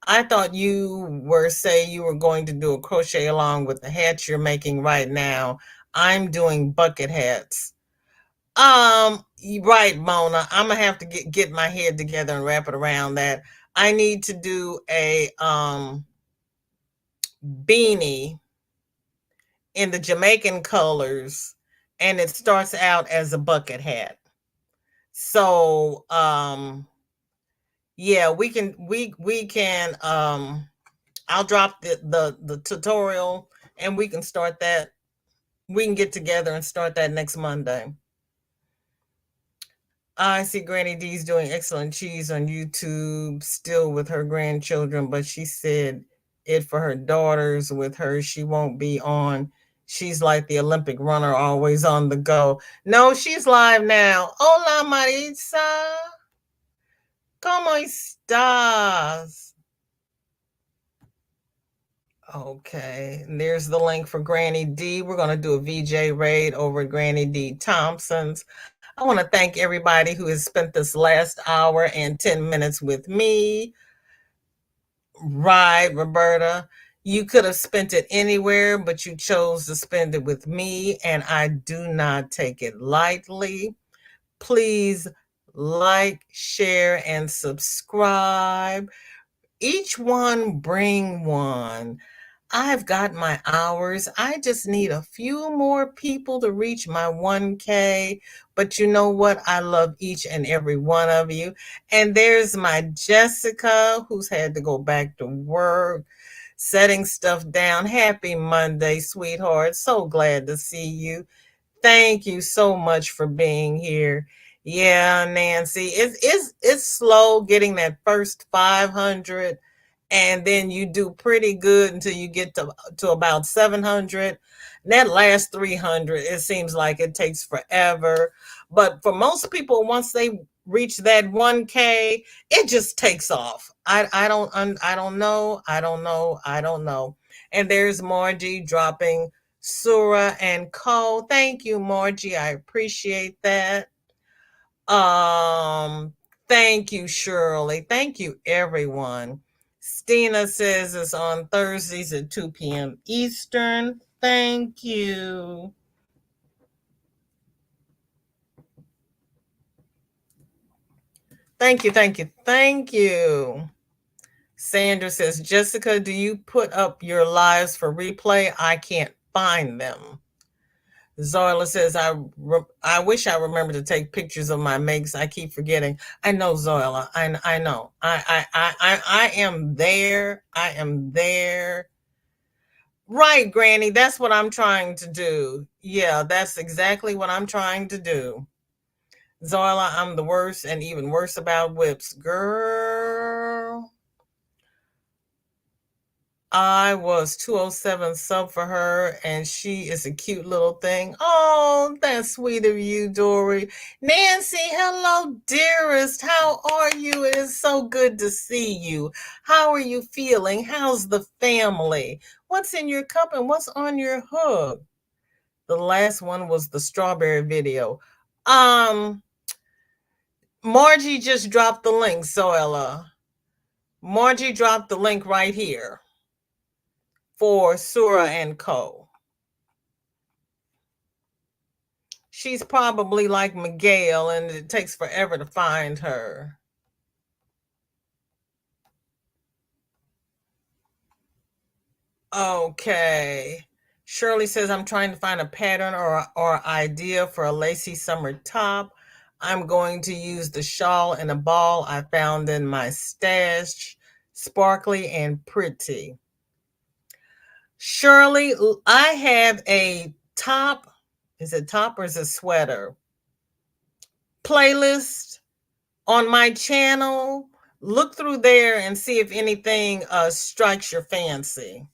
I thought you were going to do a crochet along with the hats you're making right now. I'm doing bucket hats. Right, Mona. I'm gonna have to get my head together and wrap it around that. I need to do a beanie in the Jamaican colors, and it starts out as a bucket hat. So yeah, we can I'll drop the tutorial and we can start that. We can get together and start that next Monday. I see Granny D's doing excellent cheese on YouTube, still with her grandchildren, but she said it for her daughters. With her, she won't be on. She's like the Olympic runner, always on the go. No, she's live now. Hola, Marisa. ¿Cómo estás? Okay, and there's the link for Granny D. We're going to do a VJ raid over at Granny D Thompson's. I want to thank everybody who has spent this last hour and 10 minutes with me. Right, Roberta. You could have spent it anywhere, but you chose to spend it with me, and I do not take it lightly. Please like, share, and subscribe. Each one bring one. I've got my hours. I just need a few more people to reach my 1K. But you know what? I love each and every one of you. And there's my Jessica, who's had to go back to work, setting stuff down. Happy Monday, sweetheart. So glad to see you. Thank you so much for being here. Yeah, Nancy, it's slow getting that first 500, and then you do pretty good until you get to about 700. And that last 300, it seems like it takes forever. But for most people, once they reach that 1K, it just takes off. I don't know. I don't know. I don't know. And there's Margie dropping Sura and Co. Thank you, Margie. I appreciate that. Um, Thank you, Shirley. Thank you, everyone. Stina says it's on Thursdays at 2 p.m. Eastern. Thank you. Thank you, thank you, thank you. Sandra says, Jessica, do you put up your lives for replay? I can't find them. Zoila says, I wish I remember to take pictures of my makes. I keep forgetting. I know, Zoila. I know. I am there. I am there. Right, Granny. That's what I'm trying to do. Yeah, that's exactly what I'm trying to do. Zoila, I'm the worst and even worse about whips. Girl. I was 207 sub for her, and she is a cute little thing. Oh, that's sweet of you, Dory. Nancy, hello, dearest. How are you? It is so good to see you. How are you feeling? How's the family? What's in your cup and what's on your hook? The last one was the strawberry video. Margie just dropped the link, Zoella. Margie dropped the link right here for Sura and Co. She's probably like Miguel, and it takes forever to find her. Okay. Shirley says, I'm trying to find a pattern or idea for a lacy summer top. I'm going to use the shawl and a ball I found in my stash. Sparkly and pretty. Shirley, I have a top. Is it top or is it sweater? Playlist on my channel. Look through there and see if anything strikes your fancy.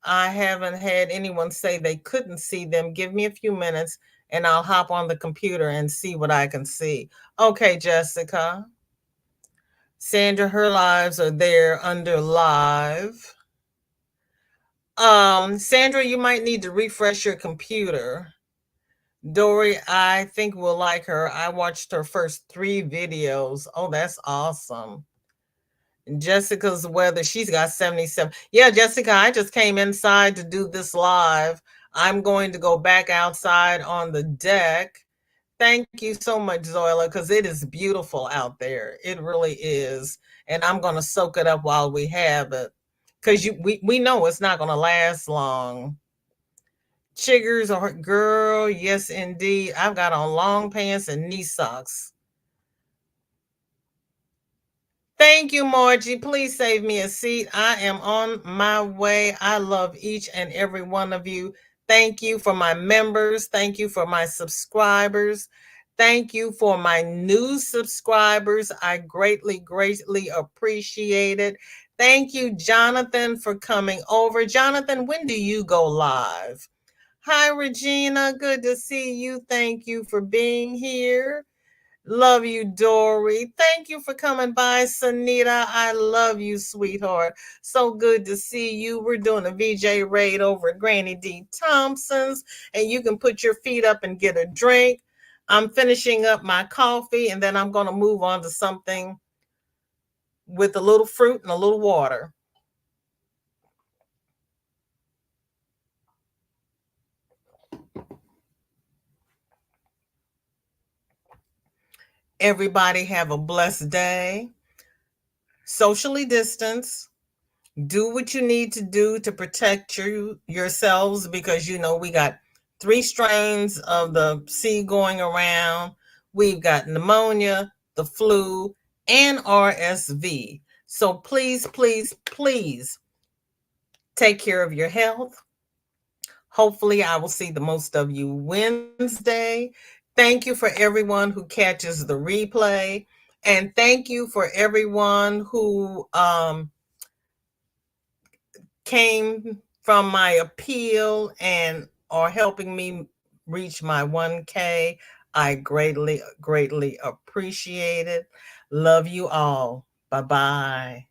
I haven't had anyone say they couldn't see them. Give me a few minutes and I'll hop on the computer and see what I can see. Okay, Jessica. Sandra, her lives are there under live. Sandra, you might need to refresh your computer. Dory, I think we'll like her. I watched her first 3 videos. Oh, that's awesome. Jessica's weather, she's got 77. Yeah, Jessica, I just came inside to do this live. I'm going to go back outside on the deck. Thank you so much, Zoila, because it is beautiful out there. It really is. And I'm going to soak it up while we have it. Because we know it's not going to last long. Chiggers or girl, yes, indeed. I've got on long pants and knee socks. Thank you, Margie. Please save me a seat. I am on my way. I love each and every one of you. Thank you for my members. Thank you for my subscribers. Thank you for my new subscribers. I greatly, greatly appreciate it. Thank you, Jonathan, for coming over. Jonathan, when do you go live? Hi, Regina. Good to see you. Thank you for being here. Love you, Dory. Thank you for coming by, Sanita. I love you, sweetheart. So good to see you. We're doing a VJ raid over at Granny D. Thompson's, and you can put your feet up and get a drink. I'm finishing up my coffee, and then I'm going to move on to something with a little fruit and a little water. Everybody have a blessed day. Socially distance. Do what you need to do to protect yourselves, because we got 3 strains of the C going around. We've got pneumonia, the flu, and RSV. So please, please, please take care of your health. Hopefully, I will see the most of you Wednesday. Thank you for everyone who catches the replay. And thank you for everyone who came from my appeal and are helping me reach my 1K. I greatly, greatly appreciate it. Love you all. Bye-bye.